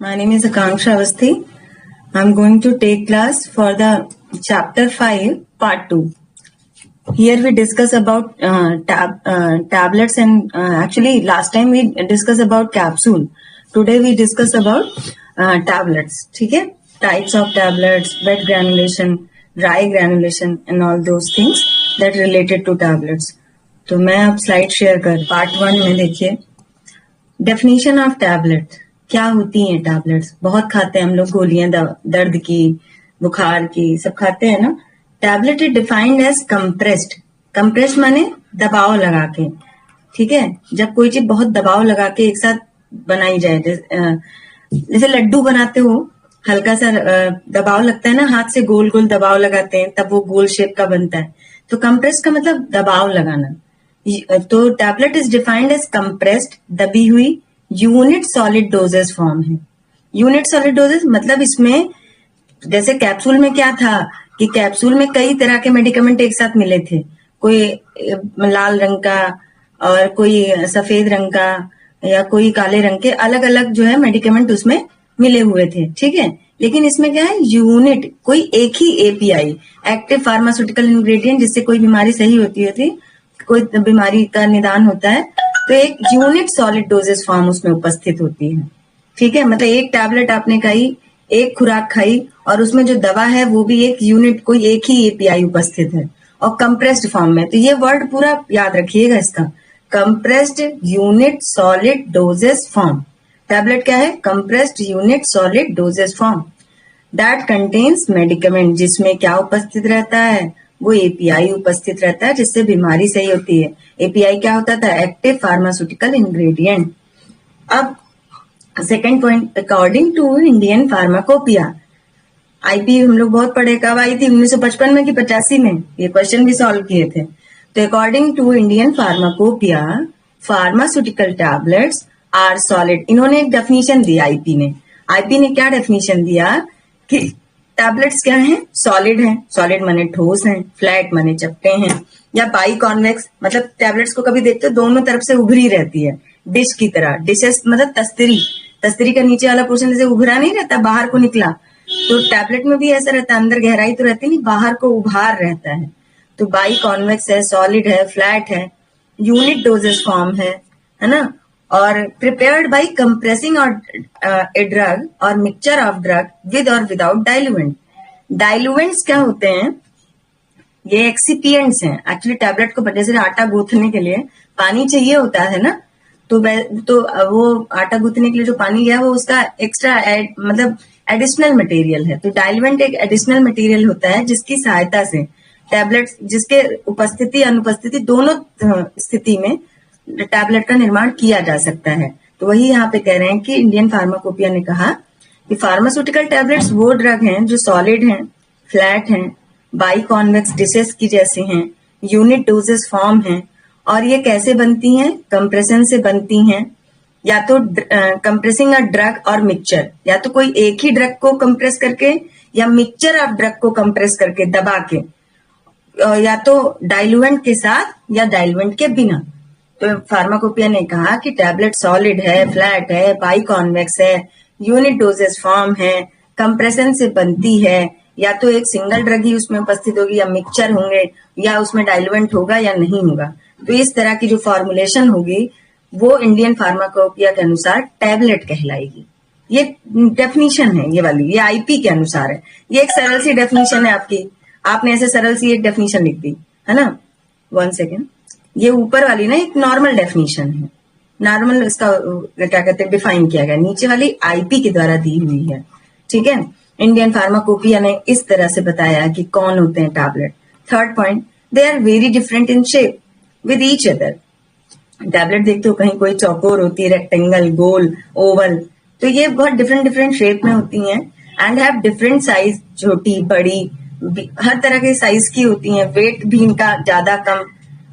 My name is Akanksha Avasthi. I'm going to take class for the chapter 5, part 2. Here we discuss about tablets and actually last time we discussed about capsule. Today we discuss about tablets. ठीक है? Types of tablets, wet granulation, dry granulation and all those things that related to tablets. तो मैं अब slide share कर part 1 में देखिए definition of tablet क्या होती हैं। टैबलेट्स बहुत खाते हैं हम लोग, गोलियां दर्द की, बुखार की, सब खाते हैं ना। Tablet is defined as compressed. Compressed माने दबाव लगा के, ठीक है। जब कोई चीज बहुत दबाव लगा के एक साथ बनाई जाए, जैसे लड्डू बनाते हो, हल्का सा दबाव लगता है ना, हाथ से गोल गोल दबाव लगाते हैं तब वो गोल शेप का बनता है। तो कंप्रेस का मतलब दबाव लगाना। तो tablet is defined as compressed, दबी हुई यूनिट सॉलिड डोजेस फॉर्म है। यूनिट सॉलिड डोजेस मतलब इसमें जैसे कैप्सूल में क्या था कि कैप्सूल में कई तरह के मेडिकेमेंट एक साथ मिले थे, कोई लाल रंग का और कोई सफेद रंग का या कोई काले रंग के, अलग अलग जो है मेडिकेमेंट उसमें मिले हुए थे, ठीक है। लेकिन इसमें क्या है, यूनिट, कोई एक ही एपीआई, एक्टिव फार्मास्यूटिकल इंग्रेडिएंट, जिससे कोई बीमारी सही होती है, कोई बीमारी का निदान होता है, तो एक यूनिट सॉलिड डोजेस फॉर्म उसमें उपस्थित होती है, ठीक है। मतलब एक टैबलेट आपने खाई, एक खुराक खाई और उसमें जो दवा है वो भी एक यूनिट, कोई एक ही एपीआई उपस्थित है और कंप्रेस्ड फॉर्म में। तो ये वर्ड पूरा याद रखिएगा इसका, compressed unit solid dosage form. Tablet क्या है, compressed unit solid dosage form that contains medicament, जिसमें क्या उपस्थित रहता है, वो एपीआई उपस्थित रहता है जिससे बीमारी सही होती है। एपीआई क्या होता था, एक्टिव फार्मास्यूटिकल इंग्रेडिएंट। अब second point, according to Indian pharmacopoeia. IP हम लोग बहुत पढ़े, कब आई थी, 1955 में कि 85 में, ये क्वेश्चन भी सॉल्व किए थे। तो according to Indian pharmacopoeia, pharmaceutical tablets are solid. इन्होंने एक डेफिनेशन दी आईपी ने। आईपी ने क्या डेफिनेशन दिया कि टैबलेट्स क्या हैं, सॉलिड हैं। सॉलिड माने ठोस हैं, फ्लैट माने चपटे हैं, या बाई कॉन्वेक्स मतलब टैबलेट्स को कभी देखते हो दोनों तरफ से उभरी रहती है, डिश की तरह। डिशेस मतलब तस्तरी, तस्तरी का नीचे वाला पोर्शन जैसे उभरा नहीं रहता, बाहर को निकला, तो टैबलेट में भी ऐसा रहता है, अंदर गहराई तो रहती नहीं, बाहर को उभार रहता है। तो बाई कॉन्वेक्स है, सॉलिड है, फ्लैट है, यूनिट डोजेस फॉर्म है ना। और प्रिपेयर्ड बाई कंप्रेसिंग और ए ड्रग और मिक्सचर ऑफ ड्रग विद और विदाउट डाइल्यूएंट। डाइल्यूएंट्स क्या होते हैं, ये एक्सिपिएंट्स हैं। एक्चुअली टैबलेट को जैसे आटा गूंथने के लिए पानी चाहिए होता है ना, तो वो आटा गूंथने के लिए जो पानी है वो उसका एक्स्ट्रा मतलब एडिशनल मटेरियल है। तो डाइल्यूएंट एक एडिशनल मटेरियल होता है जिसकी सहायता से टैबलेट, जिसके उपस्थिति अनुपस्थिति दोनों स्थिति में टैबलेट का निर्माण किया जा सकता है। तो वही यहाँ पे कह रहे हैं कि इंडियन फार्माकोपिया ने कहा कि फार्मास्यूटिकल टैबलेट्स वो ड्रग हैं जो सॉलिड हैं, फ्लैट हैं, बाई कॉन्वेक्स डिशेस की जैसी हैं, यूनिट डोजेस फॉर्म हैं, और ये कैसे बनती हैं, कंप्रेशन से बनती हैं, या तो कंप्रेसिंग अ ड्रग और मिक्सचर, या तो कोई एक ही ड्रग को कंप्रेस करके या मिक्सचर ऑफ ड्रग को कंप्रेस करके दबा के, या तो डाइल्यूएंट के साथ या डाइल्यूएंट के बिना। तो फार्माकोपिया ने कहा कि टैबलेट सॉलिड है, फ्लैट है, बाई कॉन्वेक्स है, यूनिट डोजेस फॉर्म है, कंप्रेशन से बनती है, या तो एक सिंगल ड्रग ही उसमें उपस्थित होगी, या मिक्सचर होंगे, या उसमें डाइल्यूएंट होगा या नहीं होगा। तो इस तरह की जो फॉर्मुलेशन होगी वो इंडियन फार्माकोपिया के अनुसार टैबलेट कहलाएगी। ये डेफिनेशन है, ये वाली, ये आईपी के अनुसार है। ये एक सरल सी डेफिनेशन है आपकी, आपने ऐसे सरल सी एक डेफिनेशन लिख दी है ना। 1 सेकेंड, ये ऊपर वाली ना एक नॉर्मल डेफिनेशन है, नॉर्मल इसका क्या कहते हैं डिफाइन किया गया, नीचे वाली आईपी के द्वारा दी हुई है, ठीक है। इंडियन फार्माकोपिया ने इस तरह से बताया कि कौन होते हैं tablet. Third point, they are very different in shape with each other. Tablet देखते हो कहीं कोई चौकोर होती है, रेक्टेंगल, गोल, ओवल, तो ये बहुत डिफरेंट डिफरेंट शेप में होती हैं एंड हैव डिफरेंट साइज, छोटी बड़ी हर तरह के साइज की होती हैं। वेट भी इनका ज्यादा कम।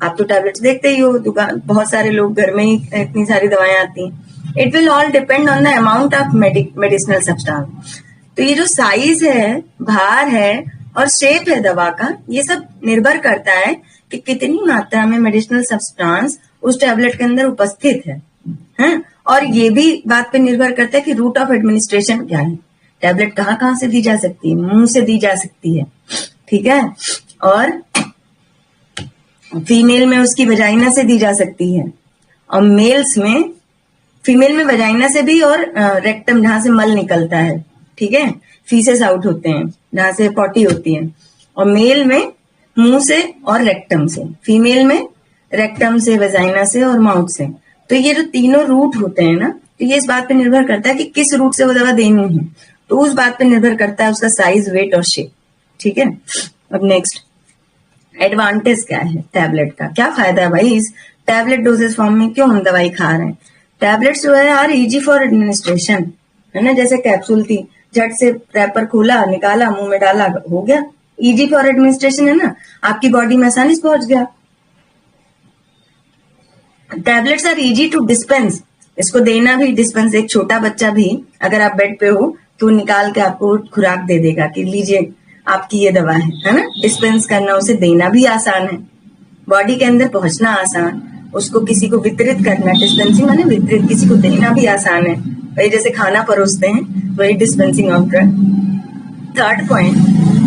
आप तो टैबलेट्स देखते ही हो, दुकान बहुत सारे लोग घर में ही इतनी सारी दवाएं आती हैं। It will all depend on the amount of medicinal substance. तो ये जो साइज है, भार है और शेप है दवा का, ये सब निर्भर करता है कि कितनी मात्रा में मेडिसिनल सब्सटेंस उस टैबलेट के अंदर उपस्थित है। और ये भी बात पे निर्भर करता है कि रूट ऑफ एडमिनिस्ट्रेशन क्या है। टैबलेट कहाँ कहाँ से दी जा सकती है, मुंह से दी जा सकती है, ठीक है, और फीमेल में उसकी वजाइना से दी जा सकती है, और मेल्स में, फीमेल में वजाइना से भी, और रेक्टम जहां से मल निकलता है, ठीक है, फीसेस आउट होते हैं जहां से पॉटी होती है, और मेल में मुंह से और रेक्टम से, फीमेल में रेक्टम से, वजाइना से और माउथ से। तो ये जो तीनों रूट होते हैं ना, तो ये इस बात पे निर्भर करता है कि किस रूट से वो दवा देनी है, तो उस बात पे निर्भर करता है उसका साइज, वेट और शेप, ठीक है। अब नेक्स्ट, एडवांटेज क्या है टैबलेट का, क्या फायदा है भाई इस टैबलेट डोजेस फॉर्म में, क्यों हम दवाई खा रहे हैं। टैबलेट्स जो है आर इजी फॉर एडमिनिस्ट्रेशन, है ना, जैसे कैप्सूल थी, झट से रैपर खोला, निकाला, मुंह में डाला, हो गया, इजी फॉर एडमिनिस्ट्रेशन है ना, आपकी बॉडी में आसानी से पहुंच गया। Tablets are easy to dispense, इसको देना भी, डिस्पेंस, एक छोटा बच्चा भी अगर आप बेड पे हो तो निकाल के आपको खुराक दे देगा कि लीजिए आपकी ये दवा है ना। डिस्पेंस करना, उसे देना भी आसान है, बॉडी के अंदर पहुंचना आसान, उसको किसी को वितरित करना, डिस्पेंसिंग माने वितरित, किसी को देना भी आसान है, वही जैसे खाना परोसते हैं वही dispensing of drug. Third point,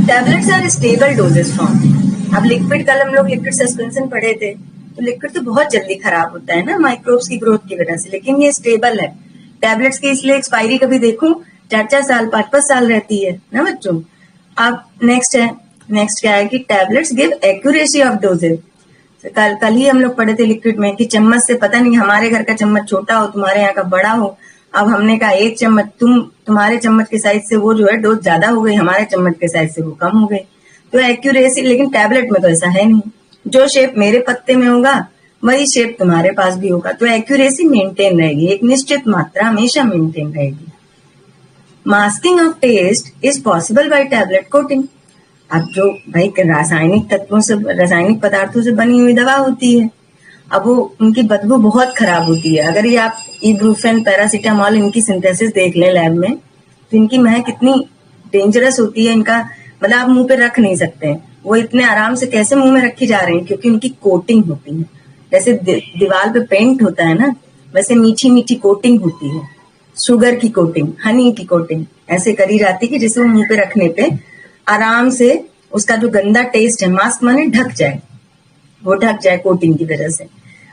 tablets are stable dosage form. अब लिक्विड, कल हम लोग लिक्विड सस्पेंशन पढ़े थे, तो लिक्विड तो बहुत जल्दी खराब होता है ना माइक्रोब्स की ग्रोथ की वजह से, लेकिन ये स्टेबल है। टैबलेट्स की इसलिए एक्सपायरी कभी देखो 4-4 साल, 5-5 साल रहती है ना बच्चों। अब नेक्स्ट है, नेक्स्ट क्या है कि tablets give accuracy of dosage. कल ही हम लोग पढ़े थे लिक्विड में कि चम्मच से, पता नहीं हमारे घर का चम्मच छोटा हो, तुम्हारे यहाँ का बड़ा हो, अब हमने कहा एक चम्मच, तुम्हारे चम्मच के साइज से वो जो है डोज ज्यादा हो गई, हमारे चम्मच के साइज से वो कम हो गई, तो एक्यूरेसी। लेकिन टैबलेट में तो ऐसा है नहीं, जो शेप मेरे पत्ते में होगा वही शेप तुम्हारे पास भी होगा, तो एक्यूरेसी मेंटेन रहेगी, एक निश्चित मात्रा हमेशा मेंटेन रहेगी। Masking of taste is possible by tablet coating. अब जो भाई रासायनिक तत्वों से, रासायनिक पदार्थों से बनी हुई दवा होती है, अब वो उनकी बदबू बहुत खराब होती है। अगर ये आप इब्रूफेन, पैरासीटामोल, इनकी सिंथेसिस देख लें लैब में, तो इनकी महक कितनी डेंजरस होती है, इनका मतलब आप मुंह पे रख नहीं सकते, वो इतने आराम से कैसे मुंह में रखी जा रही है, क्योंकि उनकी कोटिंग होती है, जैसे दीवार पे पेंट होता है ना, वैसे मीठी मीठी कोटिंग होती है, शुगर की कोटिंग, हनी की कोटिंग ऐसे करी जाती है कि जिसे वो मुंह पे रखने पे आराम से उसका जो गंदा टेस्ट है, मास्क माने ढक जाए, वो ढक जाए कोटिंग की वजह से।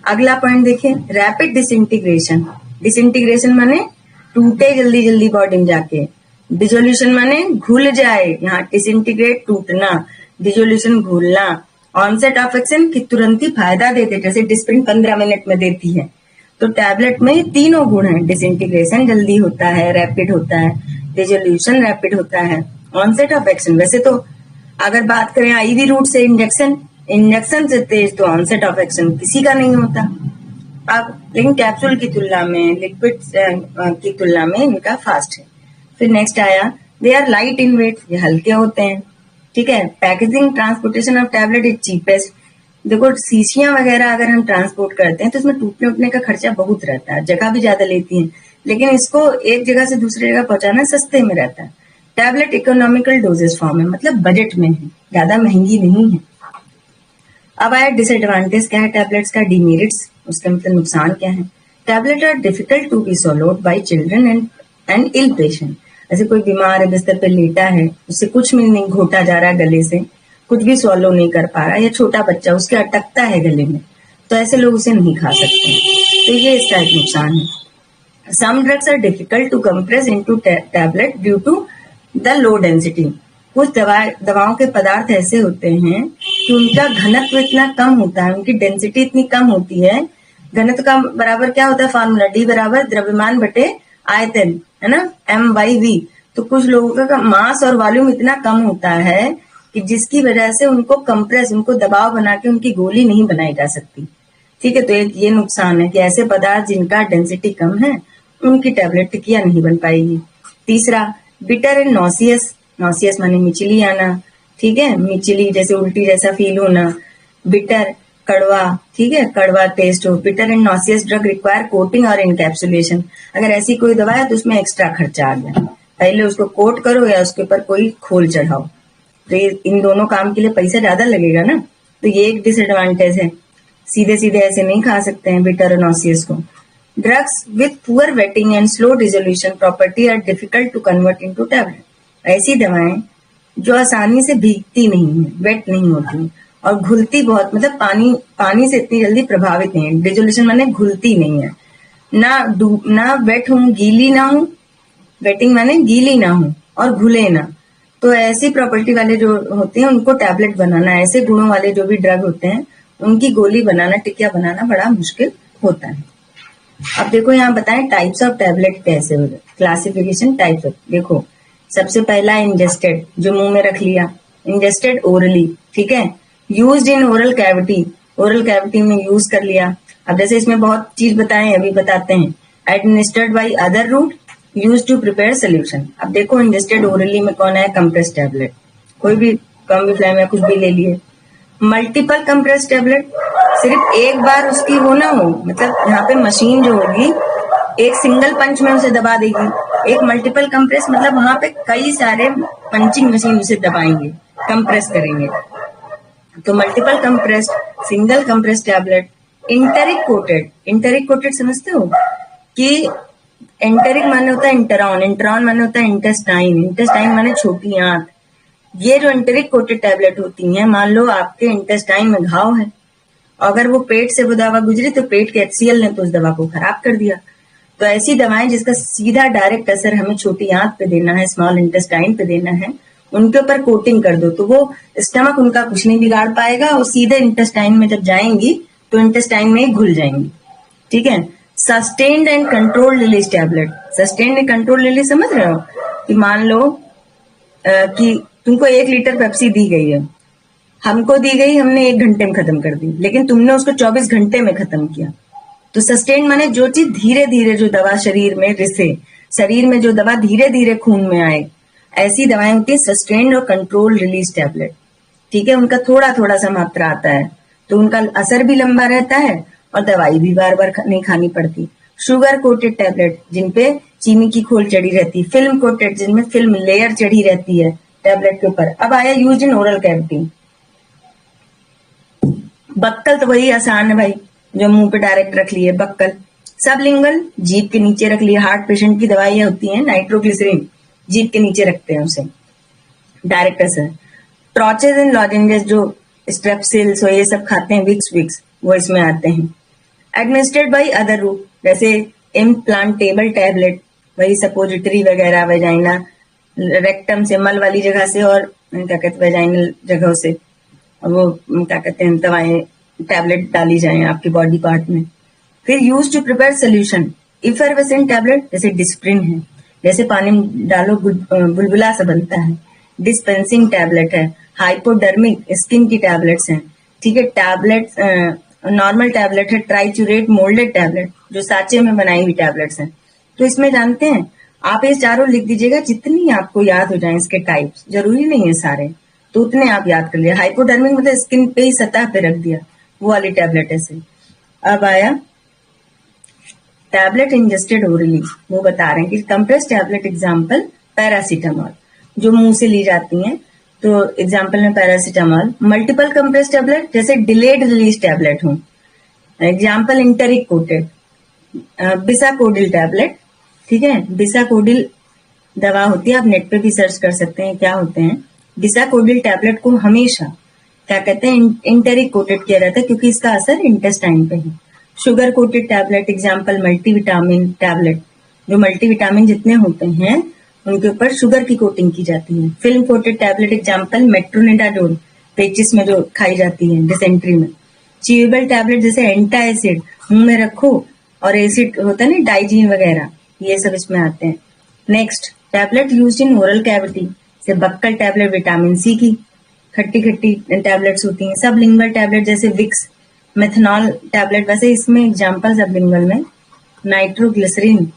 अगला पॉइंट देखिए, रैपिड डिसइंटीग्रेशन। डिसइंटीग्रेशन माने टूटे जल्दी जल्दी बॉडी में जाके, डिसोल्यूशन माने घुल जाए, यहाँ डिसइंटीग्रेट टूटना, डिसोल्यूशन घुलना, ऑनसेट ऑफ एक्शन की तुरंत ही फायदा देते, जैसे डिस्प्रिन 15 मिनट में देती है। तो टैबलेट में तीनों गुण हैं, डिसइंटीग्रेशन जल्दी होता है, रैपिड होता है, डिसोल्यूशन रैपिड होता है, ऑनसेट ऑफ एक्शन। वैसे तो अगर बात करें आईवी रूट से इंजेक्शन से तेज, तो ऑनसेट ऑफ एक्शन किसी का नहीं होता। अब लेकिन कैप्सूल की तुलना में, लिक्विड की तुलना में इनका फास्ट है। फिर नेक्स्ट आया, they are light in weight, ये हल्के होते हैं, ठीक है। Packaging, transportation of tablet is cheapest. देखो शीशियां वगैरह अगर हम ट्रांसपोर्ट करते हैं तो इसमें टूटने उटने का खर्चा बहुत रहता है, जगह भी ज्यादा लेती है, लेकिन इसको एक जगह से दूसरी जगह पहुंचाना सस्ते में रहता है। टैबलेट इकोनॉमिकल डोजेस फॉर्म है, मतलब बजट में है, ज्यादा महंगी नहीं है। अब आया डिसएडवांटेज क्या है टैबलेट्स का, डीमेरिट्स, उसका मतलब नुकसान क्या है। Tablet are difficult to be swallowed by children and ill patient. ऐसे कोई बीमार है, बिस्तर पे लेटा है, उससे कुछ भी नहीं घोटा जा रहा है गले से, कुछ भी सॉलो नहीं कर पा रहा, या छोटा बच्चा उसके अटकता है गले में, तो ऐसे लोग उसे नहीं खा सकते, तो ये इसका एक नुकसान है। Some drugs are difficult to compress into tablet due to the low density. कुछ दवाओं के पदार्थ ऐसे होते हैं कि उनका घनत्व इतना कम होता है, उनकी डेंसिटी इतनी कम होती है। घनत्व का बराबर क्या होता है फॉर्मूला, डी बराबर द्रव्यमान बटे आयतन, है ना, M/V। तो कुछ लोगों का मास और वॉल्यूम इतना कम होता है कि जिसकी वजह से उनको कंप्रेस, उनको दबाव बना के उनकी गोली नहीं बनाई जा सकती, ठीक है। तो एक ये नुकसान है कि ऐसे पदार्थ जिनका डेंसिटी कम है उनकी टैबलेट टिकिया नहीं बन पाएगी। तीसरा, बिटर एंड नॉसियस। नॉसियस माने मिचली आना, ठीक है, मिचली जैसे उल्टी जैसा फील होना, बिटर कड़वा, ठीक है, कड़वा टेस्ट हो। Bitter and nauseous drug require coating और इनकैप्सुलेशन। अगर ऐसी कोई दवा है तो उसमें एक्स्ट्रा खर्चा आ गया, पहले उसको कोट करो या उसके ऊपर कोई खोल चढ़ाओ, तो इन दोनों काम के लिए पैसा ज्यादा लगेगा ना, तो ये एक डिसएडवांटेज है। सीधे सीधे ऐसे नहीं खा सकते हैं बिटर और नॉसियस को। Drugs with poor wetting and slow dissolution property are difficult to convert into tablet. ऐसी दवाएं जो आसानी से भीगती नहीं है, वेट नहीं होती और घुलती बहुत, मतलब पानी से इतनी जल्दी प्रभावित नहीं है। डिसोल्यूशन माने घुलती नहीं है, ना वेट हूं, गीली ना हूं, वेटिंग माने गीली ना हूं और घुले ना। तो ऐसी प्रॉपर्टी वाले जो होते हैं उनको टैबलेट बनाना, ऐसे गुणों वाले जो भी ड्रग होते हैं उनकी गोली बनाना, टिकिया बनाना बड़ा मुश्किल होता है। अब देखो यहाँ बताएं टाइप्स ऑफ टैबलेट कैसे हो गए, क्लासिफिकेशन टाइप्स ऑफ। देखो सबसे पहला इंजेस्टेड, जो मुंह में रख लिया, इंजेस्टेड ओरली, ठीक है, used in oral cavity, oral cavity में यूज कर लिया। अब जैसे इसमें बहुत चीज बताएं, अभी बताते हैं। Administered by other route, use to prepare solution. अब देखो इंजेस्टेड ओरली में कौन है, कंप्रेस टैबलेट, कोई भी कॉम्बिफ्लाइम या कुछ भी ले लिए। मल्टीपल कंप्रेस टैबलेट, सिर्फ एक बार उसकी हो ना हो, मतलब यहाँ पे मशीन जो होगी एक सिंगल पंच में उसे दबा देगी। एक मल्टीपल कंप्रेस मतलब वहां पे कई सारे पंचिंग मशीन उसे दबाएंगे, कंप्रेस करेंगे। तो multiple compress, single compress tablet. Enteric coated, enteric coated समझते हो कि एंटेरिक माने होता है इंटरॉन, इंटरॉन माने होता है इंटेस्टाइन, इंटेस्टाइन माने छोटी आंत। ये जो एंटेरिक कोटेड टैबलेट होती हैं, मान लो आपके इंटेस्टाइन में घाव है, अगर वो पेट से वो दवा गुजरी तो पेट के HCl ने तो उस दवा को खराब कर दिया। तो ऐसी दवाएं जिसका सीधा डायरेक्ट असर हमें छोटी आंत पे देना है, स्मॉल इंटेस्टाइन पे देना है, उनके ऊपर कोटिंग कर दो तो वो स्टमक उनका कुछ नहीं बिगाड़ पाएगा और सीधे इंटेस्टाइन में जब जाएंगी तो इंटेस्टाइन में घुल जाएंगी, ठीक है। Sustained and control release tablet, sustained and control release समझ रहे हो कि मान लो कि तुमको 1 लीटर पेप्सी दी गई है, हमको दी गई, हमने 1 घंटे में खत्म कर दी, लेकिन तुमने उसको 24 घंटे में खत्म किया। तो सस्टेन माने जो चीज धीरे धीरे जो दवा शरीर में रिसे, शरीर में जो दवा धीरे धीरे खून में आए, ऐसी दवाएं होती है सस्टेन्ड और कंट्रोल रिलीज टैबलेट, ठीक है। उनका थोड़ा थोड़ा सा मात्रा आता है तो उनका असर भी लंबा रहता है और दवाई भी बार बार नहीं खानी पड़ती। शुगर कोटेड टैबलेट, जिनपे चीनी की खोल चढ़ी रहती है। फिल्म कोटेड, जिनमें फिल्म लेयर चढ़ी रहती है टैबलेट के ऊपर। अब आया use in oral cavity. Buccal तो वही आसान है भाई, जो मुंह पे डायरेक्ट रख लिए बक्कल। सबलिंगल, जीभ के नीचे रख लिए। हार्ट पेशेंट की दवाइयां होती हैं नाइट्रोग्लिसरीन, जीभ के नीचे रखते हैं उसे, डायरेक्ट असर। ट्रॉचेज एंड लॉजेंजेस, जो स्ट्रेप्सिल्स और ये सब खाते हैं, विक्स वो इसमें आते हैं। एडमिनिस्ट्रेड बाई अदर रूट, जैसे इम्प्लांटेबल टैबलेट, वही सपोजिटरी वगैरह, वेजाइना, रेक्टम से, मल वाली जगह से और क्या कहते हैं वेजाइनल जगहों से वो क्या कहते हैं दवाएं टैबलेट डाली जाए आपके बॉडी पार्ट में। फिर use to prepare solution, effervescent tablet, जैसे डिस्प्रिन है, जैसे पानी में डालो बुलबुला सा बनता है। डिस्पेंसिंग टैबलेट है। हाइपोडर्मिक, स्किन की टैबलेट्स हैं, ठीक है। टैबलेट नॉर्मल टैबलेट है। ट्राइचुरेट मोल्डेड टैबलेट, जो साचे में बनाई हुई टैबलेट्स हैं। तो इसमें जानते हैं आप ये चारों लिख दीजिएगा, जितनी आपको याद हो जाए इसके टाइप्स, जरूरी नहीं है सारे, तो उतने आप याद कर लिए। हाइपोडर्मिक मतलब स्किन पे ही सतह पे रख दिया, वो वाली टैबलेट ऐसे। अब आया टैबलेट इंजेस्टेड ओरली, वो बता रहे हैं कि कंप्रेस टैबलेट एग्जाम्पल पैरासीटामॉल, जो मुंह से ली जाती हैं, तो एग्जाम्पल में पैरासीटामॉल। मल्टीपल कंप्रेस टैबलेट, जैसे डिलेड रिलीज टैबलेट हो, example enteric coated. Bisacodyl tablet, ठीक है, बिसाकोडिल दवा होती है, आप नेट पे भी सर्च कर सकते हैं क्या होते हैं। बिसाकोडिल टैबलेट को हमेशा क्या कहते हैं इंटेरिक कोटेड किया जाता है, क्योंकि इसका असर इंटेस्टाइन पे है। Sugar coated tablet, example multivitamin tablet, जो मल्टीविटामिन जितने होते हैं उनके ऊपर शुगर की कोटिंग की जाती है। Film coated tablet, example metronidazole, पेचिस में जो खाई जाती है डिसेंट्री में। च्यूएबल टैबलेट, जैसे एंटा एसिड, मुंह में रखो और एसिड होता है ना डाइजीन वगैरह, ये सब इसमें आते हैं। Next, tablet used in oral cavity, से बक्कल टैबलेट विटामिन सी की, खट्टी खट्टी टैबलेट्स होती हैं। सबलिंगुअल टैबलेट, जैसे विक्स, मेथनॉल टैबलेट, वैसे इसमें एग्जाम्पल सबलिंगुअल में नाइट्रोग्लिसरीन,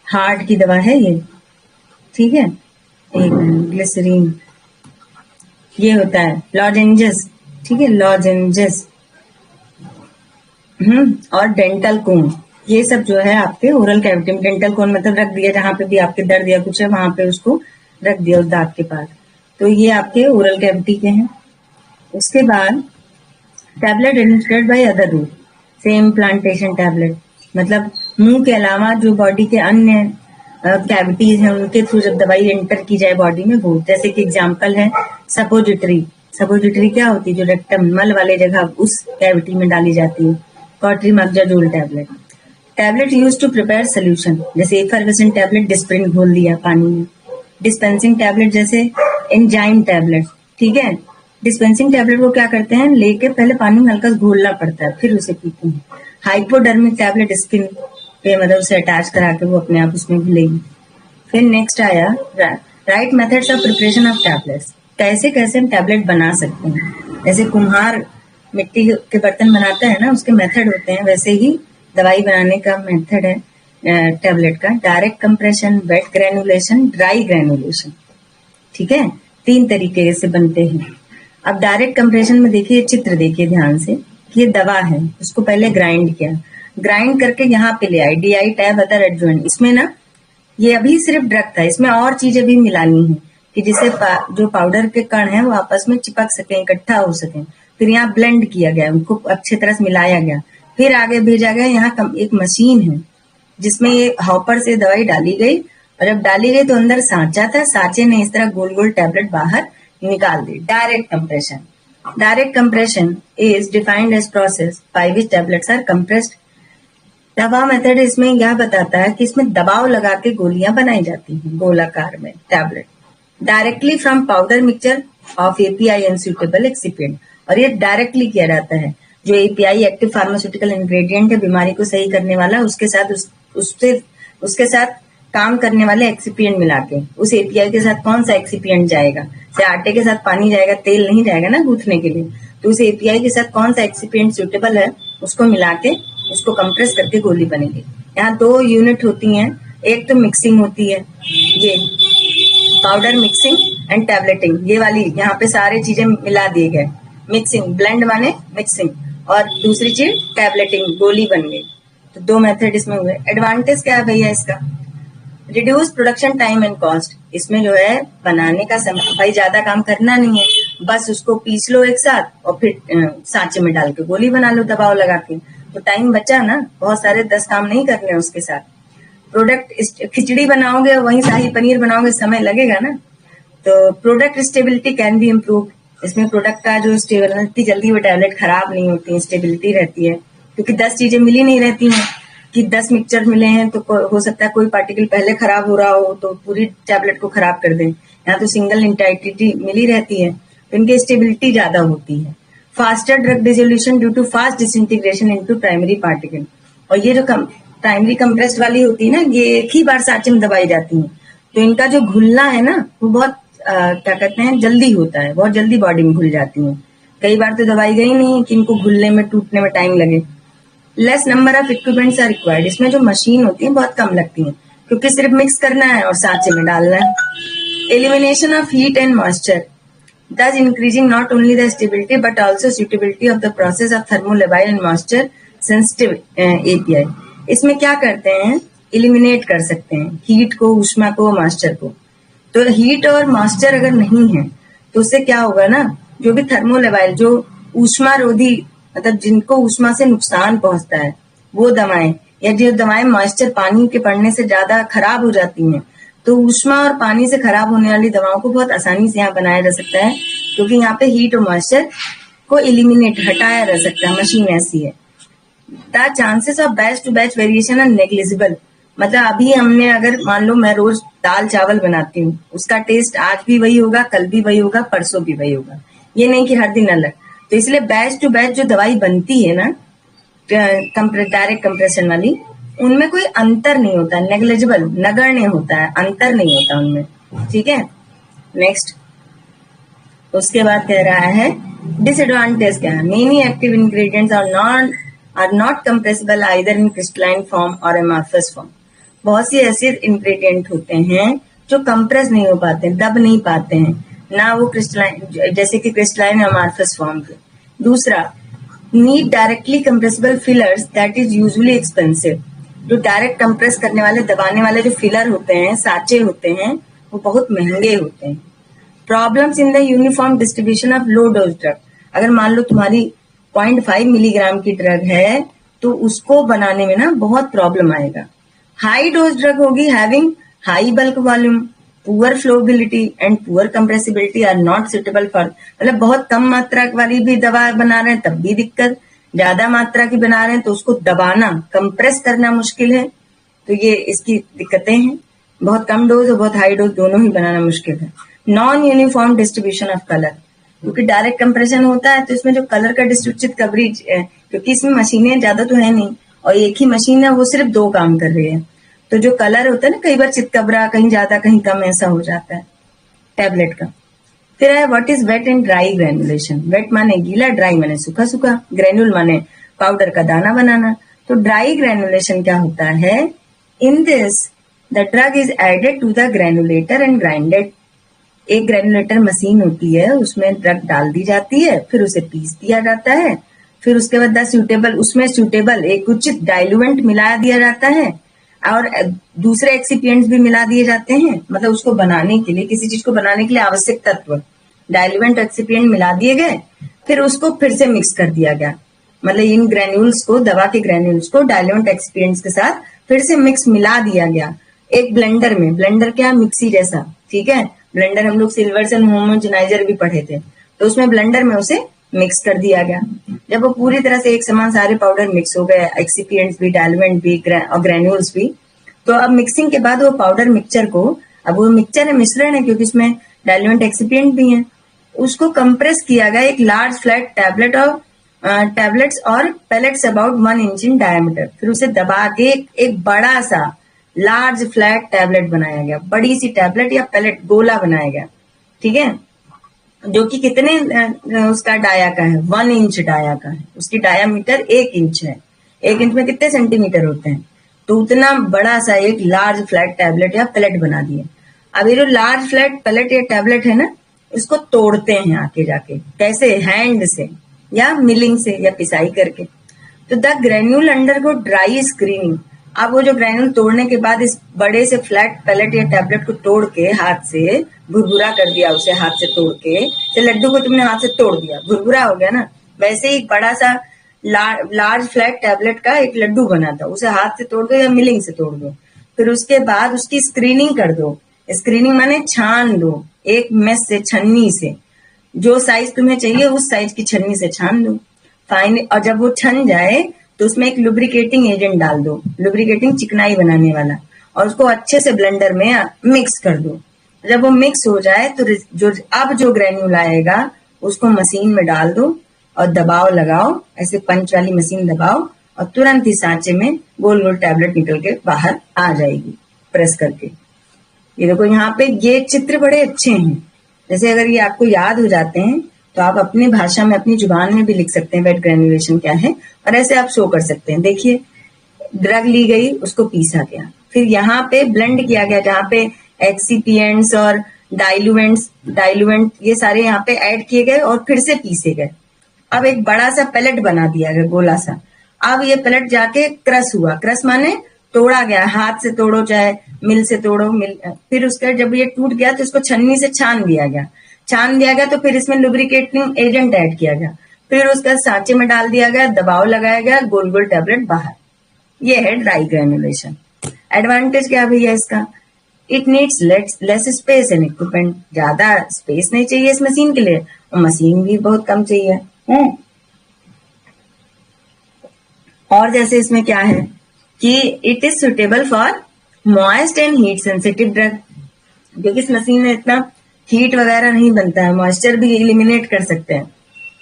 हार्ट की दवा है ये, ठीक है। एक ग्लिसरीन ये होता है। लॉजेंजेस, ठीक है, लॉजेंजेस और डेंटल कोन, ये सब जो है आपके ओरल कैविटी में। डेंटल कोन मतलब रख दिया जहां पे भी आपके दर्द या कुछ है वहां पे उसको रख दिया उस दांत के पास, तो ये आपके ओरल कैविटी के हैं। उसके बाद tablet administered by other route, same plantation tablet, मतलब मुंह के अलावा जो बॉडी के अन्य कैविटीज हैं उनके थ्रू जब दवाई एंटर की जाए बॉडी में, वो जैसे कि एग्जांपल है सपोजिटरी। सपोजिटरी क्या होती है? जो रेक्टम मल वाले जगह उस कैविटी में डाली जाती है। Cotrimoxazole tablet. Tablet use to prepare solution, जैसे एफर्वेसेंट टैबलेट डिस्प्रिन घोल दिया पानी में। डिस्पेंसिंग टैबलेट जैसे एंजाइम टैबलेट, ठीक है। डिस्पेंसिंग टैबलेट को क्या करते हैं, लेके पहले पानी में हल्का घोलना पड़ता है, फिर उसे पीते हैं। हाइपोडर्मिक टैबलेट स्किन पे मतलब उसे अटैच करा के वो अपने आप उसमें घुलेगी। फिर नेक्स्ट आया right methods of preparation of tablets. कैसे कैसे हम टैबलेट बना सकते हैं। जैसे कुम्हार मिट्टी के बर्तन बनाता है ना, उसके मेथड होते हैं, वैसे ही दवाई बनाने का मेथड है टैबलेट का। Direct compression, wet granulation, dry granulation, ठीक है। 3 तरीके से बनते हैं। अब डायरेक्ट कंप्रेशन में देखिए, चित्र देखिए ध्यान से कि ये दवा है, उसको पहले ग्राइंड किया, ग्राइंड करके यहाँ पे ले आई, DI टैब अदर एडजॉइंट। इसमें ना ये अभी सिर्फ ड्रग था, इसमें और चीजें भी मिलानी है कि जिससे जो पाउडर के कण है वो आपस में चिपक सके, इकट्ठा हो सके। फिर यहाँ ब्लेंड किया गया, उनको अच्छी तरह से मिलाया गया, फिर आगे भेजा गया। यहाँ एक मशीन है जिसमें ये हॉपर से दवाई डाली गई, और जब डाली गई तो अंदर सांचा था, सांचे ने इस तरह गोल गोल टैबलेट बाहर निकाल दी। Direct compression. Direct compression is defined as process by which tablets are compressed. दवा मेथड इसमें यह बताता है कि इसमें दबाव लगा के गोलियां बनाई जाती हैं गोलाकार में tablet, directly from powder mixture of API and suitable excipient. और ये डायरेक्टली किया जाता है, जो API एक्टिव फार्मास्यूटिकल इंग्रेडिएंट है बीमारी को सही करने वाला, उसके साथ काम करने वाले एक्सिपिएंट मिला के। उस API के साथ कौन सा एक्सिपिएंट जाएगा, जैसे आटे के साथ पानी जाएगा, तेल नहीं जाएगा ना गूंथने के लिए, तो उस API के साथ कौन सा एक्सिपिएंट सुटेबल है उसको मिला के उसको कंप्रेस करके गोली बनेगी। यहाँ 2 यूनिट होती हैं, एक तो मिक्सिंग होती है, ये पाउडर मिक्सिंग एंड टैबलेटिंग, ये वाली यहाँ पे सारे चीजें मिला दिए गए। मिक्सिंग, ब्लेंड माने मिक्सिंग, और दूसरी चीज टैबलेटिंग, गोली बन गई। तो 2 मेथड इसमें हुए। एडवांटेज क्या है भैया इसका? Reduce production time and cost. इसमें जो है बनाने का समय, भाई ज्यादा काम करना नहीं है, बस उसको पीस लो एक साथ और फिर सांचे में डाल के गोली बना लो दबाव लगा के, तो टाइम बचा ना, बहुत सारे 10 काम नहीं करने उसके साथ। प्रोडक्ट खिचड़ी बनाओगे वहीं शाही पनीर बनाओगे, समय लगेगा ना। तो product stability can be improve. इसमें प्रोडक्ट का जो स्टेबिलिटी, जल्दी वो टैबलेट खराब नहीं होती है, स्टेबिलिटी रहती है, क्योंकि 10 चीजें मिली नहीं रहती हैं कि 10 मिक्सचर मिले हैं तो हो सकता है कोई पार्टिकल पहले खराब हो रहा हो तो पूरी टैबलेट को खराब कर दे। यहाँ तो सिंगल इंटाइटिटी मिली रहती है, तो इनकी स्टेबिलिटी ज्यादा होती है। Faster drug dissolution due to fast disintegration into primary particle. और ये जो प्राइमरी कंप्रेस्ड वाली होती है ना, ये एक ही बार सांचे में दबाई जाती है, तो इनका जो घुलना है ना वो बहुत क्या कहते हैं, जल्दी होता है, बहुत जल्दी बॉडी में घुल जाती है। कई बार तो दवाई गई नहीं कि इनको घुलने में, टूटने में टाइम लगे। Less number of equipments are required. इसमें जो मशीन होती है बहुत कम लगती है, क्योंकि सिर्फ मिक्स करना है और सांचे में डालना है। Elimination of heat and moisture, thus increasing not only the stability but also suitability of the process of thermolabile and moisture sensitive API। इसमें क्या करते हैं, एलिमिनेट कर सकते हैं हीट को, ऊष्मा को, मॉइस्चर को। तो हीट और मॉइस्चर अगर नहीं है तो उससे क्या होगा ना, जो भी थर्मोलेबाइल, जो ऊष्मा रोधी, मतलब जिनको ऊष्मा से नुकसान पहुंचता है वो दवाएं, या जो दवाएं मॉइस्चर पानी के पड़ने से ज्यादा खराब हो जाती हैं, तो ऊष्मा और पानी से खराब होने वाली दवाओं को बहुत आसानी से यहाँ बनाया जा सकता है, क्योंकि यहाँ पे हीट और मॉइस्चर को एलिमिनेट, हटाया जा सकता है, मशीन ऐसी है। The chances of batch to batch variation are negligible. मतलब अभी हमने, अगर मान लो मैं रोज दाल चावल बनाती हूँ, उसका टेस्ट आज भी वही होगा, कल भी वही होगा, परसों भी वही होगा, ये नहीं कि हर दिन अलग। तो इसलिए बैच टू बैच जो दवाई बनती है ना, डायरेक्ट कंप्रेशन वाली, उनमें कोई अंतर नहीं होता, नेग्लिजिबल, नगण्य होता है, अंतर नहीं होता उनमें, ठीक है। नेक्स्ट, उसके बाद कह रहा है डिसएडवांटेज क्या है। Many active ingredients are not compressible either in crystalline form और एमॉर्फस फॉर्म। बहुत सी ऐसे इंग्रेडिएंट होते हैं जो कंप्रेस नहीं हो पाते, दब नहीं पाते हैं ना, वो क्रिस्टलाइन, जैसे कि क्रिस्टलाइन एमॉर्फस फॉर्म के। दूसरा, need directly compressible fillers that is usually expensive. जो डायरेक्ट कंप्रेस करने वाले, दबाने वाले जो फिलर होते हैं, सांचे होते हैं, वो बहुत महंगे होते हैं। Problems in the uniform distribution of low dose drug. अगर मान लो तुम्हारी 0.5 मिलीग्राम की ड्रग है तो उसको बनाने में ना बहुत प्रॉब्लम आएगा। हाई डोज ड्रग होगी having high bulk volume, poor flowability and poor compressibility are not suitable for, मतलब बहुत कम मात्रा वाली भी दवा बना रहे हैं तब भी दिक्कत, ज्यादा मात्रा की बना रहे हैं तो उसको दबाना कंप्रेस करना मुश्किल है, तो ये इसकी दिक्कतें हैं। बहुत कम डोज और बहुत हाई डोज दोनों ही बनाना मुश्किल है। Non uniform distribution of colour, क्योंकि डायरेक्ट कंप्रेशन होता है तो इसमें जो कलर का डिस्ट्रीब्यूटेड कवरेज है, क्योंकि इसमें मशीनें ज्यादा तो है नहीं और एक ही मशीन है वो सिर्फ 2 काम कर रही है, तो जो कलर होता है ना कई बार चितकबरा, कहीं ज्यादा कहीं कम ऐसा हो जाता है टैबलेट का। फिर है what is wet and dry granulation. Wet माने गीला, ड्राई माने सूखा सूखा, ग्रेन्यूल माने पाउडर का दाना बनाना। तो ड्राई ग्रेनुलेशन क्या होता है, in this the drug is added to the granulator and grinded. एक ग्रेनुलेटर मशीन होती है, उसमें ड्रग डाल दी जाती है, फिर उसे पीस दिया जाता है, फिर उसके बाद उसमें सूटेबल एक उचित डाइल्यूएंट मिला दिया जाता है और दूसरे एक्सिपिएंट्स भी मिला दिए जाते हैं, मतलब उसको बनाने के लिए, किसी चीज को बनाने के लिए आवश्यक तत्व डाइल्यूएंट एक्सिपिएंट मिला दिए गए, फिर उसको फिर से मिक्स कर दिया गया, मतलब इन ग्रेन्यूल्स को, दवा के ग्रेन्यूल्स को डाइल्यूएंट एक्सिपिएंट्स के साथ फिर से मिक्स मिला दिया गया एक ब्लेंडर में। ब्लेंडर क्या, मिक्सी जैसा, ठीक है। ब्लेंडर हम लोग सिल्वर्स एंड होमोजेनाइजर भी पढ़े थे, तो उसमें ब्लेंडर में उसे मिक्स कर दिया गया। जब वो पूरी तरह से एक समान सारे पाउडर मिक्स हो गए, एक्सिपिएंट्स भी, डाइल्यूएंट भी और ग्रेन्यूल्स भी, तो अब मिक्सिंग के बाद वो पाउडर मिक्सचर को, अब वो मिक्सचर है, मिश्रण है, क्योंकि इसमें डाइल्यूएंट एक्सिपिएंट भी है, उसको कंप्रेस किया गया एक large flat tablet of tablets और pellets about 1 inch in diameter. फिर उसे दबा के एक बड़ा सा लार्ज फ्लैट टैबलेट बनाया गया, बड़ी सी टैबलेट या पेलेट गोला बनाया गया, ठीक है, जो कि कितने उसका डाया का है, 1 इंच डाया का है, उसकी डायामीटर 1 इंच है। 1 इंच में कितने सेंटीमीटर होते हैं, तो उतना बड़ा सा एक लार्ज फ्लैट टैबलेट या पेलेट बना दिया। अब ये जो लार्ज फ्लैट पेलेट या टैबलेट है ना, इसको तोड़ते हैं आके जाके, कैसे, हैंड से या मिलिंग से या पिसाई करके। तो the granule undergo dry screening. अब वो जो ग्रेन्यूल तोड़ने के बाद इस बड़े से फ्लैट पेलेट या टैबलेट को तोड़ के हाथ से भुरभुरा कर दिया, उसे हाथ से तोड़ के, तो लड्डू को तुमने हाथ से तोड़ दिया, भुरभुरा हो गया ना, वैसे ही बड़ा सा लार्ज फ्लैट टैबलेट का एक लड्डू बना था, उसे हाथ से तोड़ दो या मिलिंग से तोड़ दो। फिर उसके बाद उसकी स्क्रीनिंग कर दो। स्क्रीनिंग माने छान दो, एक मेस से, छन्नी से, जो साइज तुम्हें चाहिए उस साइज की छन्नी से छान दो। फाइन, और जब वो छन जाए तो उसमें एक लुब्रिकेटिंग एजेंट डाल दो, लुब्रिकेटिंग चिकनाई बनाने वाला, और उसको अच्छे से ब्लेंडर में मिक्स कर दो। जब वो मिक्स हो जाए तो जो ग्रेन्यूल आएगा उसको मशीन में डाल दो और दबाव लगाओ, ऐसे पंच वाली मशीन दबाओ और तुरंत ही सांचे में गोल गोल टैबलेट निकल के बाहर आ जाएगी प्रेस करके। ये देखो यहाँ पे ये चित्र बड़े अच्छे हैं, जैसे अगर ये आपको याद हो जाते हैं तो आप अपनी भाषा में, अपनी जुबान में भी लिख सकते हैं वेट ग्रेन्युलेशन क्या है, और ऐसे आप शो कर सकते हैं। देखिए, ड्रग ली गई, उसको पीसा गया, फिर यहाँ पे ब्लेंड किया गया, जहाँ पे एक्सिपिएंट्स और डाइल्यूएंट ये सारे यहाँ पे ऐड किए गए और फिर से पीसे गए। अब एक बड़ा सा पेलेट बना दिया गया, गोला सा। अब ये पेलेट जाके क्रश हुआ, क्रश माने तोड़ा गया, हाथ से तोड़ो चाहे मिल से तोड़ो, फिर उसका जब ये टूट गया तो इसको छन्नी से छान दिया गया तो फिर इसमें लुब्रिकेटिंग एजेंट ऐड किया गया, फिर उसका सांचे में डाल दिया गया, दबाव लगाया गया, गोल गोल टैबलेट बाहर। ये है ड्राई ग्रेनुलेशन। एडवांटेज क्या भैया इसका, it needs less space and equipment. ज्यादा स्पेस नहीं चाहिए इस मशीन के लिए, और मशीन भी बहुत कम चाहिए। और जैसे इसमें क्या है कि it is suitable for moist and heat sensitive drug, क्योंकि इस मशीन में इतना हीट वगैरह नहीं बनता है, मॉइस्चर भी एलिमिनेट कर सकते हैं।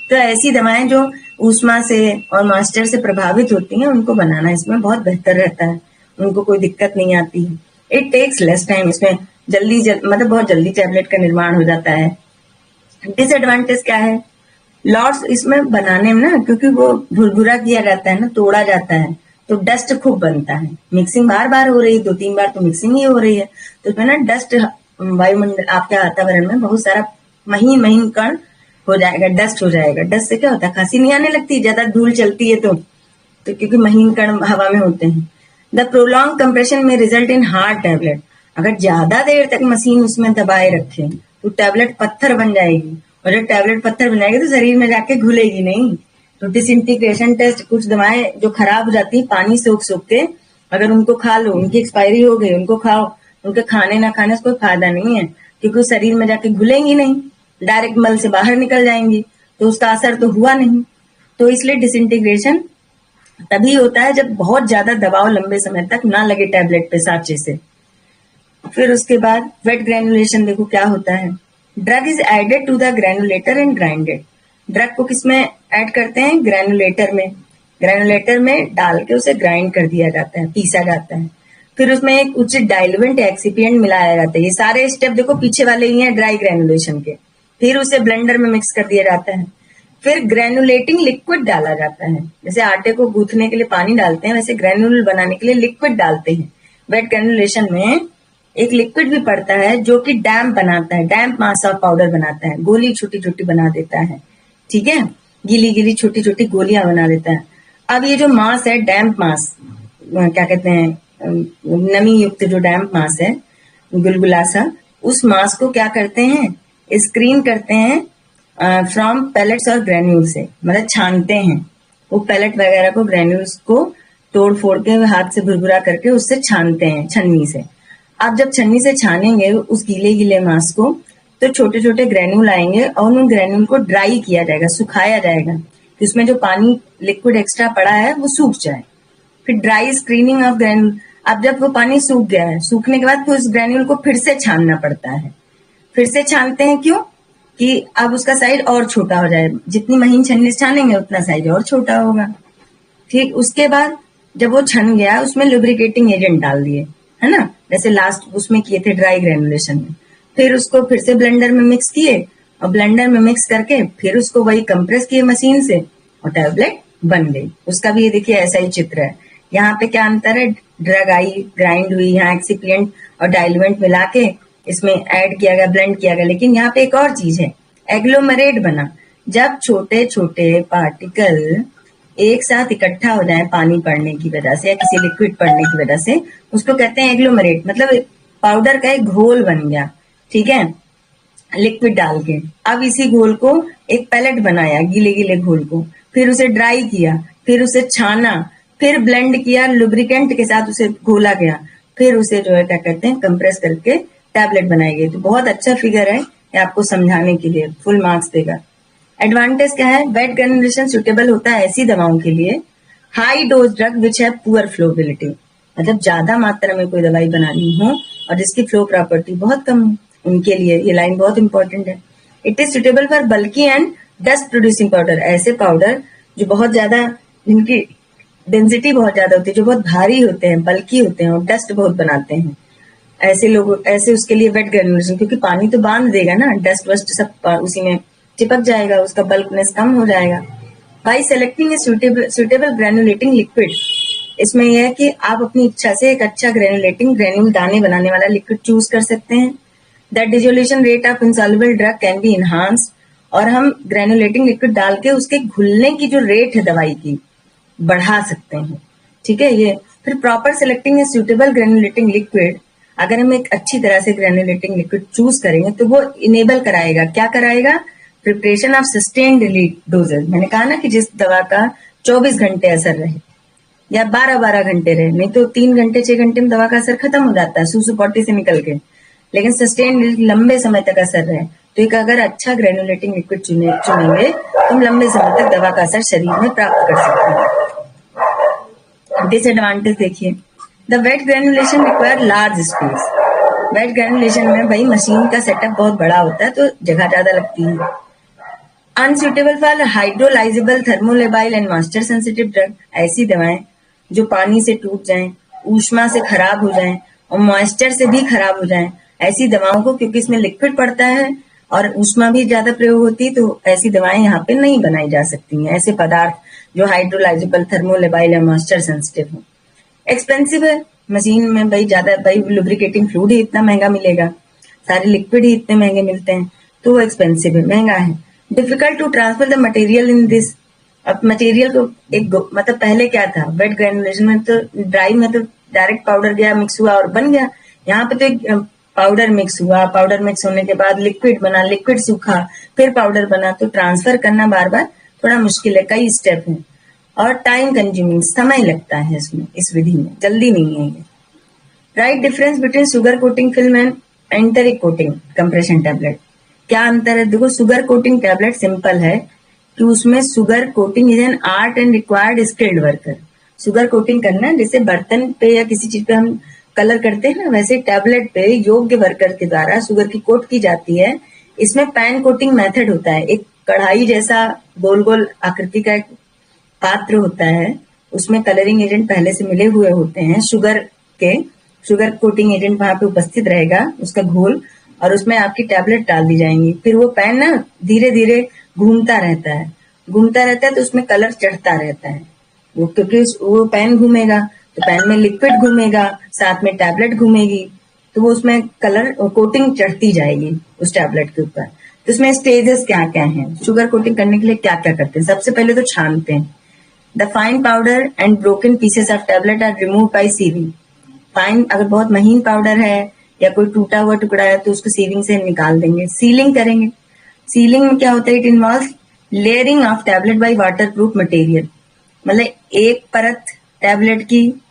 तो ऐसी दवाएं जो ऊष्मा से और मॉइस्चर से प्रभावित होती हैं, उनको बनाना इसमें बहुत बेहतर रहता है, उनको कोई दिक्कत नहीं आती है। इट टेक्स लेस टाइम, इसमें मतलब बहुत जल्दी टैबलेट का निर्माण हो जाता है। डिसएडवांटेज क्या है, लॉट्स इसमें बनाने में ना, क्योंकि वो भुरभुरा किया जाता है ना, तोड़ा जाता है, तो डस्ट खूब बनता है। मिक्सिंग बार बार हो रही है, 2-3 बार तो मिक्सिंग ही हो रही है, तो इसमें ना डस्ट, वायुमंडल, आपके वातावरण में बहुत सारा महीन महीन कण हो जाएगा, डस्ट हो जाएगा। डस्ट से क्या होता है, खांसी नहीं आने लगती, ज्यादा धूल चलती है तो क्योंकि महीन कण हवा में होते हैं। द प्रोलॉन्ग कंप्रेशन में रिजल्ट इन हार्ड टैबलेट। अगर ज्यादा देर तक मशीन उसमें दबाए रखे तो टैबलेट पत्थर बन जाएगी, और जब टैबलेट पत्थर बन जाएगी तो शरीर में जाके घुलेगी नहीं, तो डिसइंटीग्रेशन टेस्ट, कुछ दवाएं जो खराब हो जाती है पानी सोख सोख के, अगर उनको खा लो, उनकी एक्सपायरी हो गई, उनको खाओ, उनके खाने ना खाने से कोई फायदा नहीं है, क्योंकि शरीर में जाके घुलेंगी नहीं, डायरेक्ट मल से बाहर निकल जाएंगी, तो उसका असर तो हुआ नहीं। तो इसलिए डिसइंटीग्रेशन तभी होता है जब बहुत ज्यादा दबाव लंबे समय तक ना लगे टैबलेट पे सांचे से। फिर उसके बाद वेट ग्रेनुलेशन, देखो क्या होता है। Drug is added to the granulator and grinded. Drug को किसमें ऐड करते हैं? ग्रेनुलेटर में। ग्रेनुलेटर में डाल के उसे ग्राइंड कर दिया जाता है, पीसा जाता है। फिर उसमें एक उचित डाइल्यूएंट एक्सिपिएंट मिलाया जाता है। ये सारे स्टेप देखो पीछे वाले ही हैं ड्राई ग्रेनुलेशन के। फिर उसे ब्लेंडर में मिक्स कर दिया जाता है। फिर ग्रेनुलेटिंग लिक्विड डाला जाता है। जैसे आटे को गूंथने के लिए पानी डालते हैं, वैसे ग्रेनुल बनाने के लिए लिक्विड डालते हैं। वेट ग्रेनुलेशन में एक लिक्विड भी पड़ता है जो कि डैम्प बनाता है, डैम्प मास ऑफ पाउडर बनाता है, गोली छोटी छोटी बना देता है। ठीक है, गीली गीली छोटी छोटी गोलियां बना देता है। अब ये जो मास है, डैम्प मास, क्या कहते हैं, नमी युक्त जो डैम्प मास है, गुलगुला सा, उस मास को क्या करते हैं? स्क्रीन करते हैं फ्रॉम पेलेट्स और ग्रेन्यूल से, मतलब छानते हैं। वो पेलेट वगैरह को, ग्रेन्यूल्स को तोड़ फोड़ के हाथ से भुरभुरा करके उससे छानते हैं छन्नी से। अब जब छन्नी से छानेंगे उस गीले गीले मास को, तो छोटे छोटे ग्रेन्यूल आएंगे और उन ग्रेन्यूल को ड्राई किया जाएगा, सुखाया जाएगा, कि उसमें जो पानी लिक्विड एक्स्ट्रा पड़ा है वो सूख जाए। फिर ड्राई स्क्रीनिंग ऑफ ग्रेन्यूल। अब जब वो पानी सूख गया है, सूखने के बाद फिर उस ग्रेन्यूल को फिर से छानना पड़ता है। फिर से छानते हैं, क्यों? कि अब उसका साइज और छोटा हो जाए। जितनी महीन छन्नी से छानेंगे उतना साइज और छोटा होगा। ठीक, उसके बाद जब वो छन गया, उसमें लुब्रिकेटिंग एजेंट डाल दिए, है ना, जैसे लास्ट उसमें किए थे ड्राई ग्रेनुलेशन में। फिर उसको फिर से ब्लेंडर में मिक्स किए, और ब्लेंडर में मिक्स करके फिर उसको वही कंप्रेस किए मशीन से, और टैबलेट बन गई। उसका भी ये देखिए ऐसा ही चित्र है। यहाँ पे क्या अंतर है? ड्रग आई, ग्राइंड हुई, यहाँ एक्सिपिएंट और डाइल्यूएंट मिला के इसमें ऐड किया गया, ब्लेंड किया गया। लेकिन यहाँ पे एक और चीज है, एग्लोमरेट बना। जब छोटे छोटे पार्टिकल एक साथ इकट्ठा हो जाए पानी पड़ने की वजह से या किसी लिक्विड पड़ने की वजह से, उसको कहते हैं एग्लोमरेट। मतलब पाउडर का एक घोल बन गया, ठीक है, लिक्विड डाल के। अब इसी घोल को एक पैलेट बनाया, गीले गीले घोल को, फिर उसे ड्राई किया, फिर उसे छाना, फिर ब्लेंड किया, लुब्रिकेंट के साथ उसे घोला गया, फिर उसे जो है क्या कहते हैं, कंप्रेस करके टैबलेट बनाई गई। तो बहुत अच्छा फिगर है, ये आपको समझाने के लिए फुल मार्क्स देगा। एडवांटेज क्या है? वेट ग्रेनुलेशन सुटेबल होता है ऐसी दवाओं के लिए, हाई डोज ड्रग विच है पुअर फ्लोबिलिटी, मतलब ज्यादा मात्रा में कोई दवाई बनानी हो और जिसकी फ्लो प्रॉपर्टी बहुत कम है, उनके लिए ये लाइन बहुत इंपॉर्टेंट है। It is suitable for bulky and dust producing powder, ऐसे पाउडर जो बहुत ज्यादा, जिनकी डेंसिटी बहुत ज्यादा होती है, जो बहुत भारी होते हैं, बल्की होते हैं और डस्ट बहुत बनाते हैं, ऐसे लोग, ऐसे उसके लिए वेट ग्रेनुलेशन, क्योंकि पानी तो बांध देगा ना, डस्ट वस्ट सब उसी में चिपक जाएगा, उसका बल्कनेस कम हो जाएगा। By selecting a suitable granulating liquid, इसमें यह है कि आप अपनी इच्छा से एक अच्छा ग्रेनुलेटिंग, ग्रेन्यूल दाने बनाने वाला लिक्विड चूज कर सकते हैं। The dissolution rate of insoluble drug can be enhanced, और हम ग्रेनुलेटिंग लिक्विड डाल के उसके घुलने की जो रेट है दवाई की बढ़ा सकते हैं। ठीक है, ये। फिर proper selecting a suitable granulating liquid, अगर हम एक अच्छी तरह से ग्रेनुलेटिंग लिक्विड चूज करेंगे तो वो इनेबल कराएगा, क्या कराएगा? Preparation of sustained dosage. मैंने कहा ना कि जिस दवा का 24 घंटे असर रहे या 12-12 घंटे रहे, नहीं तो 3 घंटे 6 घंटे में दवा का असर खत्म हो जाता है सूसू पॉटी से निकल के, लेकिन सस्टेन्ड लंबे समय तक असर रहे, तो एक अगर अच्छा ग्रेनुलेटिंग लिक्विड चुनेंगे तो हम लंबे समय तक दवा का असर शरीर में प्राप्त कर सकते हैं। डिसएडवांटेज देखिए, the wet granulation require large space. Wet granulation में भाई मशीन का सेटअप बहुत बड़ा होता है, तो जगह ज्यादा लगती है। Unsuitable for hydrolysable, thermolabile and moisture sensitive drug, ऐसी दवाएं जो पानी से टूट जाएं, ऊष्मा से खराब हो जाएं और मॉइस्चर से भी खराब हो जाएं, ऐसी दवाओं को, क्योंकि इसमें लिक्विड पड़ता है और ऊष्मा भी ज्यादा प्रयोग होती है, तो ऐसी दवाएं यहाँ पे नहीं बनाई जा सकती हैं। ऐसे पदार्थ जो हाइड्रोलाइजेबल, थर्मोलेबाइल या मॉइस्चर सेंसिटिव हो। एक्सपेंसिव है, मशीन में भाई ज्यादा, भाई लुब्रिकेटिंग फ्लूइड ही इतना महंगा मिलेगा, सारे लिक्विड ही इतने महंगे मिलते हैं, तो वो एक्सपेंसिव है, महंगा है। Difficult to transfer the material in this. अब मटेरियल को एक, मतलब पहले क्या था, वेट ग्रेनुलेशन में तो ड्राई में तो डायरेक्ट पाउडर गया, मिक्स हुआ और बन गया। यहाँ पे तो एक पाउडर मिक्स हुआ, पाउडर मिक्स होने के बाद लिक्विड बना, लिक्विड सूखा, फिर पाउडर बना, तो ट्रांसफर करना बार बार थोड़ा मुश्किल है, कई स्टेप हैं और टाइम कंज्यूमिंग, समय लगता है इसमें, इस विधि में जल्दी नहीं है ये। Right difference between sugar coating film and enteric coating compression tablet. क्या अंतर है? देखो, शुगर कोटिंग टैबलेट सिंपल है कि उसमें sugar coating is an art and required skilled worker. Sugar coating करना जैसे बर्तन पे या किसी चीज पे हम कलर करते हैं ना, वैसे टैबलेट पे योग्य वर्कर के द्वारा शुगर की कोट की जाती है। इसमें पैन कोटिंग मेथड होता है, एक कढ़ाई जैसा गोल गोल आकृति का एक पात्र होता है, उसमें कलरिंग एजेंट पहले से मिले हुए होते हैं शुगर कोटिंग एजेंट वहां पे उपस्थित रहेगा, उसका घोल, और उसमें आपकी टैबलेट डाल दी जाएंगी। फिर वो पैन ना धीरे धीरे घूमता रहता है तो उसमें कलर चढ़ता रहता है, वो क्योंकि वो पैन घूमेगा तो पैन में लिक्विड घूमेगा, साथ में टैबलेट घूमेगी, तो वो उसमें कलर कोटिंग चढ़ती जाएगी उस टैबलेट के ऊपर। तो उसमें स्टेजेस क्या क्या हैं, शुगर कोटिंग करने के लिए क्या क्या करते हैं? सबसे पहले तो छानते हैं। The fine powder and broken pieces of tablet are remove by sieving. Fine अगर बहुत महीन पाउडर है या कोई टूटा हुआ टुकड़ा है तो उसको सीविंग से निकाल देंगे। सीलिंग करेंगे। सीलिंग में क्या होता है? It involve layering of tablet by water proof material. मतलब एक परत टैबलेट की,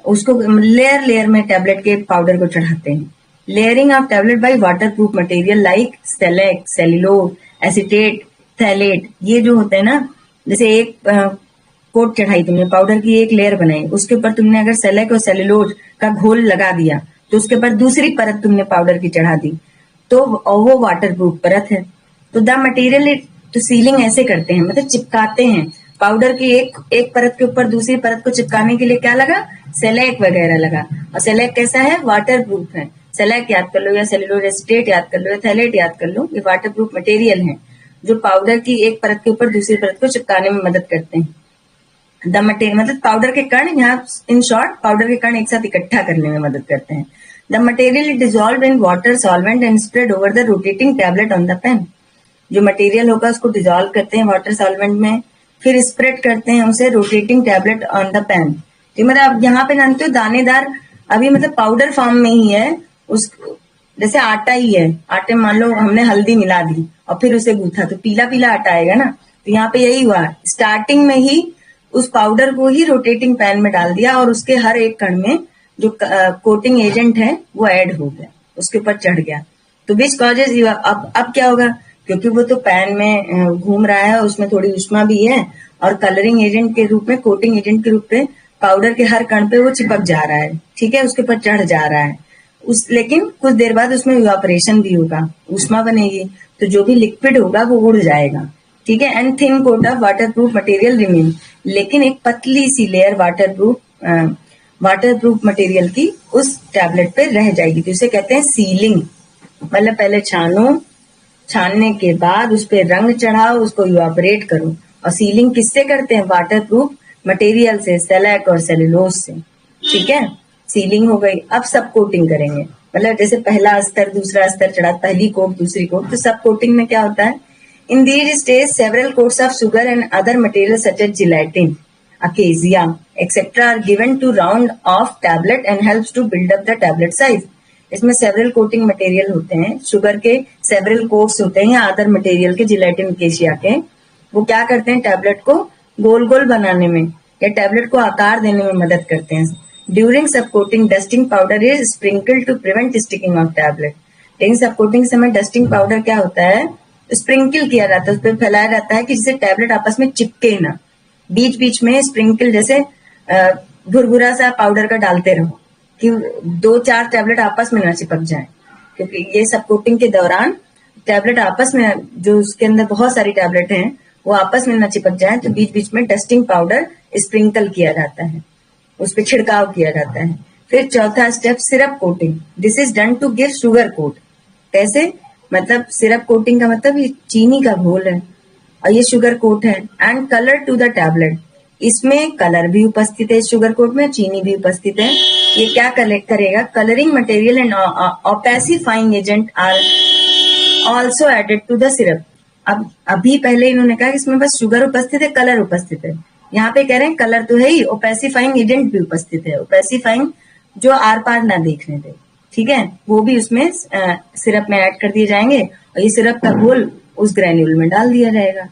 उसको लेयर में टैबलेट के पाउडर को चढ़ाते हैं। Layering of tablet by water proof material like select, cellulose, acetate, phthalate. ये जो होते हैं ना, जैसे एक कोट चढ़ाई तुमने, पाउडर की एक लेयर बनाई, उसके ऊपर तुमने अगर सेलेक और सेल्यूलोज का घोल लगा दिया तो उसके ऊपर दूसरी परत तुमने पाउडर की चढ़ा दी, तो वो वाटर प्रूफ परत है। तो द मटेरियल, तो सीलिंग ऐसे करते हैं, मतलब चिपकाते हैं। पाउडर की एक परत के ऊपर दूसरी परत को चिपकाने के लिए क्या लगा? सेलेक वगैरह लगा। और सेलेक कैसा है? वाटर प्रूफ है। सेलेक याद कर लो, या सेल्यूलोज एसीटेट याद कर लो, या थैलेट याद कर लो, ये वाटर प्रूफ मटेरियल है जो पाउडर की एक परत के ऊपर दूसरी परत को चिपकाने में मदद करते हैं। द मटेरियल मतलब पाउडर के कण, यहाँ इन शॉर्ट पाउडर के कण एक साथ इकट्ठा करने में मदद करते हैं। The material is dissolve in water solvent and spread over the rotating tablet on the pan. जो मटेरियल होगा उसको डिजॉल्व करते हैं वाटर सॉल्वेंट में, फिर स्प्रेड करते हैं उसे rotating tablet on the pan. तो मतलब यहाँ पे जानते हो दानेदार, अभी मतलब पाउडर फॉर्म में ही है, उस जैसे आटा ही है, आटे में मान लो हमने हल्दी मिला दी और फिर उसे गूथा तो पीला पीला आटा आएगा ना। तो यहाँ पे यही हुआ, स्टार्टिंग में ही उस पाउडर को ही रोटेटिंग पैन में डाल दिया और उसके हर एक कण में जो कोटिंग एजेंट है वो ऐड हो गया, उसके ऊपर चढ़ गया। तो विच कॉजेज, अब क्या होगा? क्योंकि वो तो पैन में घूम रहा है, उसमें थोड़ी उष्मा भी है और कलरिंग एजेंट के रूप में, कोटिंग एजेंट के रूप में पाउडर के हर कण पे वो चिपक जा रहा है, ठीक है, उसके ऊपर चढ़ जा रहा है। लेकिन कुछ देर बाद उसमें इवापोरेशन भी होगा, उष्मा बनेगी, तो जो भी लिक्विड होगा वो उड़ जाएगा, ठीक है। And thin coat of waterproof material remain, लेकिन एक पतली सी लेयर वाटर प्रूफ मटेरियल की उस टैबलेट पे रह जाएगी, तो इसे कहते हैं सीलिंग। मतलब पहले छानो, छानने के बाद उस पर रंग चढ़ाओ, उसको इवापोरेट करो। और सीलिंग किससे करते हैं? वाटर प्रूफ मटेरियल से, सेलेक और सेल्यूलोज से, ठीक है। सीलिंग हो गई। अब सब कोटिंग करेंगे, मतलब जैसे पहला स्तर दूसरा स्तर चढ़ा, पहली कोट दूसरी कोट। तो सब कोटिंग में क्या होता है? In these stage several coats of sugar and other material such as gelatin, acacia etcetera are given to round of tablet and helps to build up the tablet size. इसमें several coating material होते हैं, sugar के several coats होते हैं या other material के, gelatin, acacia के। वो क्या करते हैं? टैबलेट को गोल गोल बनाने में या टैबलेट को आकार देने में मदद करते हैं। During sub coating dusting powder is sprinkle to prevent sticking of tablet. लेकिन सब कोटिंग समय डस्टिंग पाउडर क्या होता है? स्प्रिंकल किया जाता है, उस पर फैलाया जाता है कि जिससे टैबलेट आपस में चिपके ना। बीच बीच में स्प्रिंकल जैसे भुरभुरा सा पाउडर का डालते रहो कि 2-4 टैबलेट आपस में ना चिपक जाए, क्योंकि ये सब कोटिंग के दौरान टैबलेट आपस में, जो उसके अंदर बहुत सारी टैबलेट हैं, वो आपस में ना चिपक जाए, तो बीच बीच में डस्टिंग पाउडर स्प्रिंकल किया जाता है, उस पर छिड़काव किया जाता है। फिर चौथा step syrup coating. This is done to give sugar coat. कैसे? मतलब सिरप कोटिंग का मतलब ये चीनी का घोल है और ये शुगर कोट है। And colour to the tablet, इसमें कलर भी उपस्थित है, शुगर कोट में चीनी भी उपस्थित है। ये क्या करेगा? Colouring material and opacifying agent are also added to the syrup. अब अभी पहले इन्होंने कहा कि इसमें बस शुगर उपस्थित है, कलर उपस्थित है। यहाँ पे कह रहे हैं कलर तो है ही, ओपेसिफाइंग एजेंट भी उपस्थित है। ओपेसिफाइंग जो आर पार ना देखने दे, ठीक है, वो भी उसमें सिरप में ऐड कर दिए जाएंगे और ये सिरप का घोल उस ग्रेन्यूल में डाल दिया जाएगा,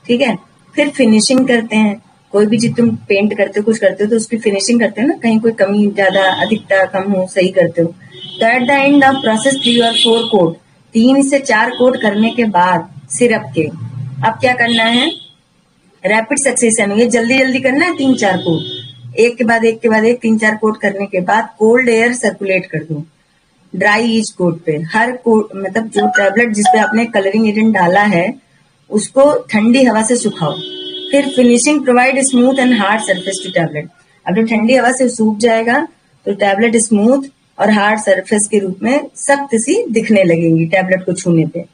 ठीक है। फिर फिनिशिंग करते हैं। कोई भी चीज तुम पेंट करते हो, कुछ करते हो तो उसकी फिनिशिंग करते हो ना, कहीं कोई कमी ज्यादा अधिकता कम हो सही करते हो। तो at the end of process 3 और 4 कोट, 3 से 4 कोट करने के बाद सिरप के अब क्या करना है, रैपिड सक्सेशन में, ये जल्दी जल्दी करना है 3-4 कोट, एक के बाद एक के बाद एक 3-4 कोट करने के बाद कोल्ड एयर सर्कुलेट कर दो ड्राई ईच कोट पे। हर कोट मतलब जो टैबलेट जिसपे आपने कलरिंग एजेंट डाला है उसको ठंडी हवा से सुखाओ। फिर finishing provide smooth and hard surface to tablet. अब जब ठंडी हवा से सूख जाएगा तो टैबलेट स्मूथ और हार्ड सरफेस के रूप में सख्त सी दिखने लगेंगी टैबलेट को छूने पे।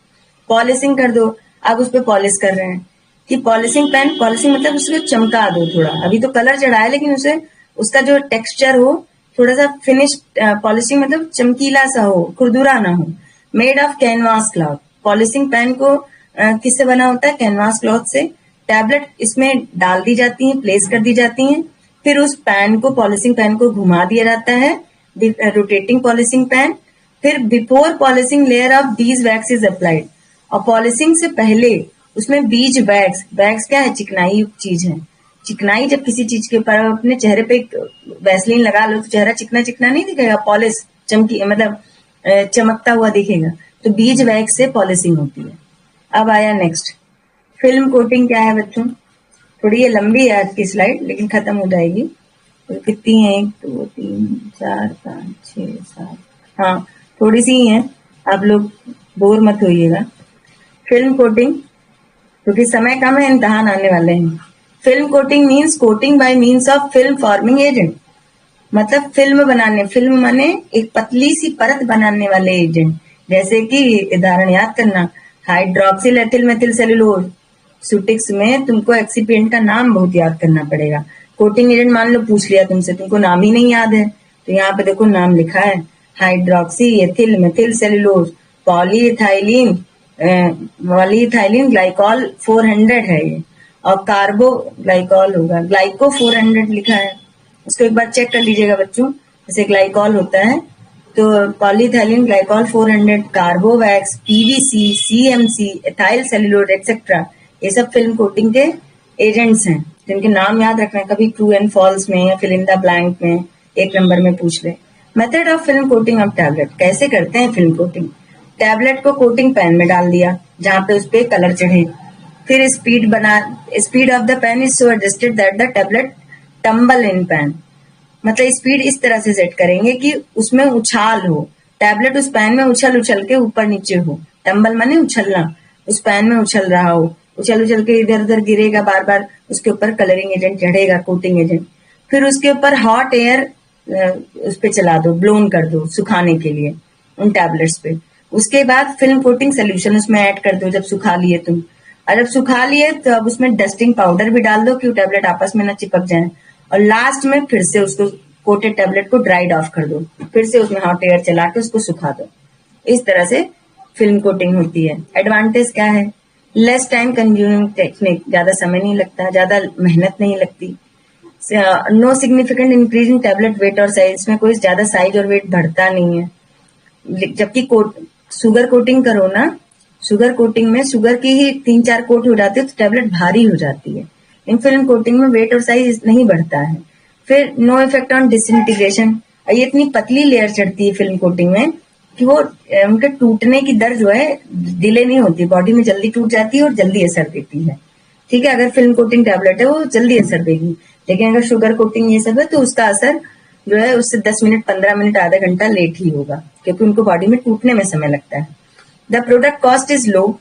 पॉलिशिंग कर दो। अब उस पर पॉलिश कर रहे हैं कि पॉलिशिंग पेन, पॉलिशिंग मतलब उसको चमका दो थोड़ा। अभी तो कलर चढ़ा है लेकिन उसे उसका जो टेक्सचर हो थोड़ा सा फिनिश, पॉलिशिंग मतलब चमकीला सा हो, खुरदुरा ना हो। Made of canvas cloth. Polishing pan को किससे बना होता है, कैनवास क्लॉथ से। टैबलेट इसमें डाल दी जाती है, प्लेस कर दी जाती हैं। फिर उस पैन को, पॉलिशिंग पैन को घुमा दिया जाता है, रोटेटिंग पॉलिशिंग पैन। फिर before polishing layer of bees wax is applied. और पॉलिशिंग से पहले उसमें बीज वैक्स, वैक्स क्या है, चिकनाई युक्त चीज है। चिकनाई जब किसी चीज के ऊपर अपने चेहरे पे वैसलीन लगा लो तो चेहरा चिकना चिकना नहीं दिखेगा, पॉलिश चमकी मतलब चमकता हुआ दिखेगा। तो बीज वैक्स से पॉलिशिंग होती है। अब आया नेक्स्ट, फिल्म कोटिंग क्या है बच्चों। थोड़ी ये लंबी है आज की स्लाइड लेकिन खत्म हो जाएगी। तो कितनी है, 1 2 3 4 5 6 7, हाँ थोड़ी सी ही है, आप लोग बोर मत होइएगा। फिल्म कोटिंग, क्योंकि समय कम है, इम्तहान आने वाले हैं। Film coating means coating bye means of film forming agent. मतलब फिल्म बनाने, फिल्म माने एक पतली सी परत बनाने वाले एजेंट। जैसे कि उदाहरण याद करना, हाइड्रोक्सिल एथिल मेथिल सेलुलोज। सुटिक्स में तुमको एक्सीपिएंट का नाम बहुत याद करना पड़ेगा। कोटिंग एजेंट मान लो पूछ लिया तुमसे, तुमको नाम ही नहीं याद है, तो यहाँ पे देखो नाम लिखा है, hydroxy ethyl methyl cellulose polyethylene, polyethylene glycol 400 है ये, और कार्बो ग्लाइकॉल होगा, ग्लाइको 400 लिखा है। उसको एक बार चेक कर लीजिएगा बच्चों। जैसे ग्लाइकॉल होता है तो polyethylene glycol 400, Corbevax, PVC, CMC, ethyl cellulose etcetera, ये सब फिल्म कोटिंग के एजेंट्स हैं जिनके नाम याद रखना है। कभी ट्रू एंड फॉल्स में या फिल इन द ब्लैंक में 1 नंबर में पूछ ले। Method of film coating of tablet, कैसे करते हैं फिल्म कोटिंग। टैबलेट को कोटिंग पैन में डाल दिया जहां पे उस पे कलर चढ़े। फिर speed of the pan is so adjusted that the tablet tumble in pan. मतलब स्पीड इस तरह से सेट करेंगे कि उसमें उछाल हो, टैबलेट उस पैन में उछल उछल के ऊपर नीचे हो। टम्बल माने उछलना, उस पैन में उछल रहा हो, उछल उछल के इधर उधर गिरेगा, बार बार उसके ऊपर कलरिंग एजेंट चढ़ेगा, कोटिंग एजेंट। फिर उसके ऊपर हॉट एयर उस पे चला दो, ब्लोन कर दो सुखाने के लिए उन टैबलेट्स पे। उसके बाद फिल्म कोटिंग सोल्यूशन उसमें ऐड कर दो जब सुखा लिए तुम। और जब सुखा लिए तो अब उसमें डस्टिंग पाउडर भी डाल दो कि वो टैबलेट आपस में ना चिपक जाए। और लास्ट में फिर से उसको कोटेड टैबलेट को ड्राइड ऑफ कर दो, फिर से उसमें हॉट एयर चला के उसको सुखा दो। इस तरह से फिल्म कोटिंग होती है। एडवांटेज क्या है, लेस टाइम कंज्यूमिंग टेक्निक, ज्यादा समय नहीं लगता, ज्यादा मेहनत नहीं लगती। No significant increase in tablet weight और साइज, इसमें कोई ज्यादा साइज और वेट बढ़ता नहीं है। जबकि शुगर कोटिंग करो ना, शुगर कोटिंग में शुगर की ही 3-4 कोट हो जाती है तो टैबलेट भारी हो जाती है। इन फिल्म कोटिंग में वेट और साइज नहीं बढ़ता है। फिर नो इफेक्ट ऑन डिसइंटीग्रेशन, ये इतनी पतली लेयर चढ़ती है फिल्म कोटिंग में कि वो उनके टूटने की दर जो है डिले नहीं होती, बॉडी में जल्दी टूट जाती है और जल्दी असर देती है। ठीक है, अगर फिल्म कोटिंग टैबलेट है वो जल्दी असर देगी, लेकिन अगर शुगर कोटिंग ये सब है तो उसका असर जो है उससे 10 मिनट 15 मिनट आधा घंटा लेट ही होगा, क्योंकि उनको बॉडी में टूटने में समय लगता है। The product cost is low,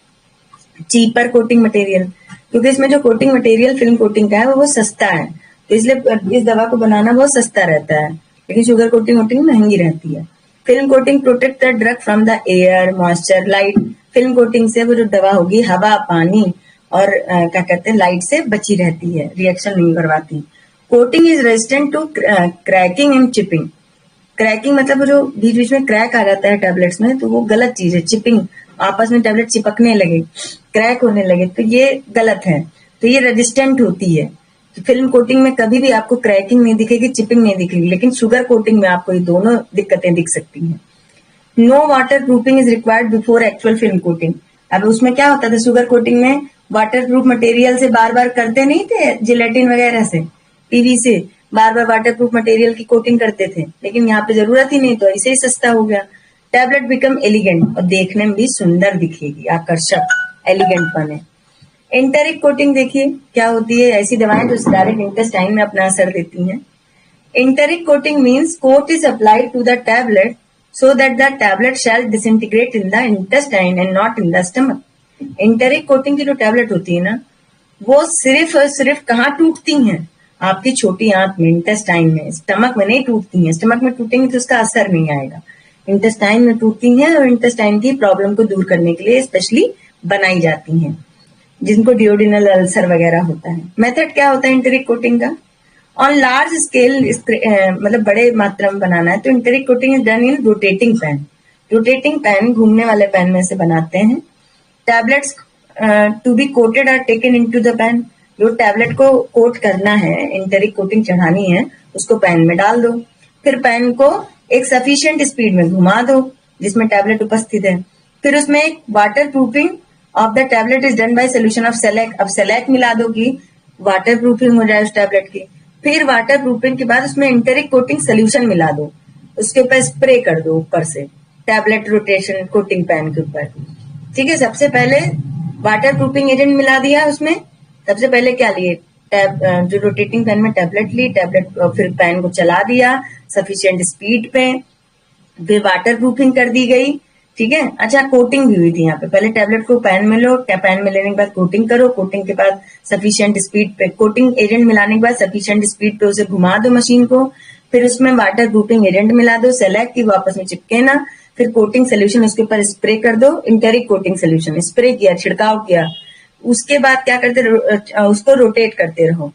cheaper coating material, क्योंकि इसमें जो कोटिंग मटेरियल फिल्म कोटिंग का है वो सस्ता है, तो इसलिए इस दवा को बनाना बहुत सस्ता रहता है। लेकिन शुगर कोटिंग महंगी रहती है। Film coating protect the drug from the air, moisture, light. Film coating से वो जो दवा होगी हवा, पानी और क्या कहते हैं लाइट से बची रहती है, रिएक्शन नहीं करवाती। Coating is resistant to cracking and chipping. Cracking मतलब जो बीच बीच में क्रैक आ जाता है टैबलेट्स में, तो वो गलत चीज है। चिपिंग, आपस में टैबलेट चिपकने लगे, क्रैक होने लगे, तो ये गलत है, तो ये रेजिस्टेंट होती है। तो फिल्म कोटिंग में कभी भी आपको क्रैकिंग नहीं दिखेगी, चिपिंग नहीं दिखेगी, लेकिन शुगर कोटिंग में आपको ये दोनों दिक्कतें दिख सकती हैं। No waterproofing is required before actual film coating. अब उसमें क्या होता था शुगर कोटिंग में, वाटर प्रूफ मटेरियल से बार बार करते नहीं थे, जिलेटिन वगैरह से, पीवी से बार बार वाटर प्रूफ मटेरियल की कोटिंग करते थे, लेकिन यहाँ पे जरूरत ही नहीं, तो ऐसे ही सस्ता हो गया। टैबलेट बिकम एलिगेंट, और देखने में भी सुंदर दिखेगी, आकर्षक, एलिगेंट बने। एंटेरिक कोटिंग देखिए क्या होती है, ऐसी दवाएं जो डायरेक्ट इंटेस्टाइन में अपना असर देती हैं। Enteric coating means coat is applied to the tablet so that the tablet shall disintegrate in the intestine and not in the stomach. Enteric coating की जो टैबलेट होती है ना, वो सिर्फ और सिर्फ कहाँ टूटती हैं, आपकी छोटी आंत में, इंटेस्टाइन में, स्टमक में नहीं टूटती हैं। स्टमक में टूटेंगी तो उसका असर नहीं आएगा। इंटेस्टाइन में टूटती हैं और इंटेस्टाइन की प्रॉब्लम को दूर करने के लिए स्पेशली बनाई जाती हैं, जिनको डियोडिनल अल्सर वगैरह होता है। मेथड क्या होता है एंटेरिक कोटिंग का? ऑन लार्ज स्केल, मतलब बड़े मात्रा में बनाना है तो enteric coating is done in rotating pan. Rotating pan, घूमने वाले पैन में से बनाते हैं। Tablets to be coated are taken into the pan. जो टैबलेट को कोट करना है, एंटेरिक कोटिंग चढ़ानी है, उसको पैन में डाल दो। फिर पैन को एक सफिशिएंट स्पीड में घुमा दो जिसमें टैबलेट उपस्थित है। फिर उसमें एक water proofing of the tablet is done by solution of select. अब सेलेक मिला दो कि वाटर प्रूफिंग हो जाए उस टैबलेट की। फिर वाटर प्रूफिंग के बाद उसमें एंटेरिक कोटिंग सोल्यूशन मिला दो, उसके ऊपर स्प्रे कर दो ऊपर से, टैबलेट रोटेशन कोटिंग पैन के ऊपर। ठीक है, सबसे पहले वाटर प्रूफिंग एजेंट मिला दिया उसमें। सबसे पहले क्या लिए, जो रोटेटिंग पैन में टैबलेट ली, टैबलेट फिर पैन को चला दिया सफिशिएंट स्पीड पे, फिर वाटर प्रूफिंग कर दी गई। ठीक है, अच्छा कोटिंग भी हुई थी यहाँ पे। पहले टैबलेट को पैन में लो, पैन में लेने के बाद कोटिंग करो, कोटिंग के बाद सफिशिएंट स्पीड पे, कोटिंग एजेंट मिलाने के बाद सफिशिएंट स्पीड पे उसे घुमा दो मशीन को। फिर उसमें वाटर प्रूफिंग एजेंट मिला दो, सेलेक्ट की, वो आपस में चिपके ना। फिर कोटिंग सोल्यूशन उसके ऊपर स्प्रे कर दो, एंटेरिक कोटिंग सोल्यूशन स्प्रे किया, छिड़काव किया। उसके बाद क्या करते, उसको रोटेट करते रहो।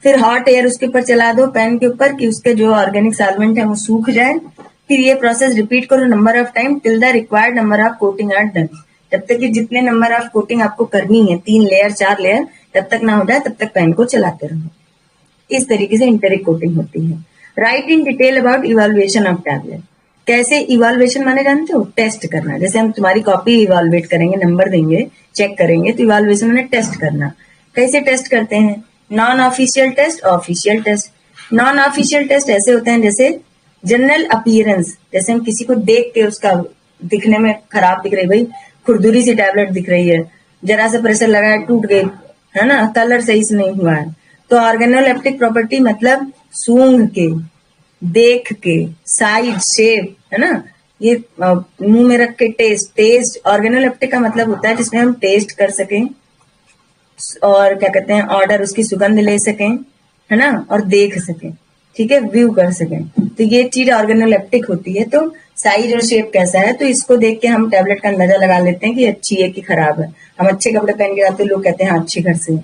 फिर हॉट एयर उसके ऊपर चला दो पैन के ऊपर कि उसके जो ऑर्गेनिक सॉल्वेंट है वो सूख जाए। फिर ये प्रोसेस रिपीट करो number of time till the required number of coating are done. जब तक कि जितने नंबर ऑफ कोटिंग आपको करनी है, 3 लेयर 4 लेयर, तब तक ना हो जाए, तब तक पेन को चलाते रहो। इस तरीके से एंटेरिक कोटिंग होती है। Right in detail about evaluation of tablet. कैसे इवेल्युएशन माने जानते हो? टेस्ट करना। जैसे हम तुम्हारी कॉपी इवेल्युएट करेंगे, नंबर देंगे, चेक करेंगे, तो इवेल्युएशन माने टेस्ट करना। कैसे टेस्ट करते हैं? Non official test, official test. Non official test ऐसे होते हैं जैसे जनरल अपीयरेंस, जैसे हम किसी को देख के उसका दिखने में खराब दिख रही, भाई खुरदुरी सी टैबलेट दिख रही है, जरा सा प्रेशर लगाया टूट गई, है ना, कलर सही से नहीं हुआ है। तो ऑर्गेनोलेप्टिक प्रॉपर्टी मतलब सूंघ के, देख के, साइज, शेप, है ना, ये मुंह में रख के टेस्ट। ऑर्गेनोलेप्टिक का मतलब होता है जिसमें हम टेस्ट कर सकें और क्या कहते हैं, ऑर्डर, उसकी सुगंध ले सकें, है ना, और देख सकें। ठीक है, व्यू कर सकें, तो ये चीज ऑर्गेनोलेप्टिक होती है। तो साइज और शेप कैसा है, तो इसको देख के हम टैबलेट का अंदाजा लगा लेते हैं कि अच्छी है कि खराब है। हम अच्छे कपड़े पहन के आते, लोग कहते हैं हाँ अच्छे घर से,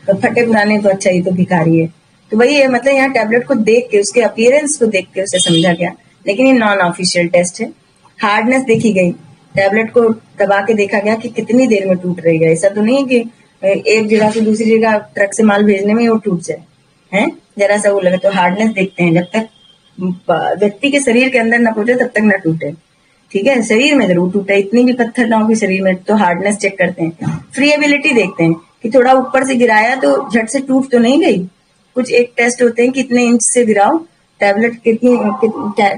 तो फटे पुराने तो अच्छा, ये तो भिखारी है। तो वही है, मतलब यहाँ टैबलेट को देख के, उसके अपीयरेंस को देख के उसे समझा गया। लेकिन ये नॉन ऑफिशियल टेस्ट है। हार्डनेस देखी गई, टैबलेट को दबा के देखा गया कि कितनी देर में टूट रही है। ऐसा तो नहीं कि एक जगह से दूसरी जगह ट्रक से माल भेजने में वो टूट जाए, है, जरा सा वो लगे। तो हार्डनेस देखते हैं, जब तक व्यक्ति के शरीर के अंदर ना पहुंचे तब तक ना टूटे। ठीक है, शरीर में जरूर टूटे, इतनी भी पत्थर ना हो कि शरीर में, तो हार्डनेस चेक करते हैं। फ्रीएबिलिटी देखते हैं कि थोड़ा ऊपर से गिराया तो झट से टूट तो नहीं गई। कुछ एक टेस्ट होते हैं, कितने इंच से गिराओ, टैबलेट कितनी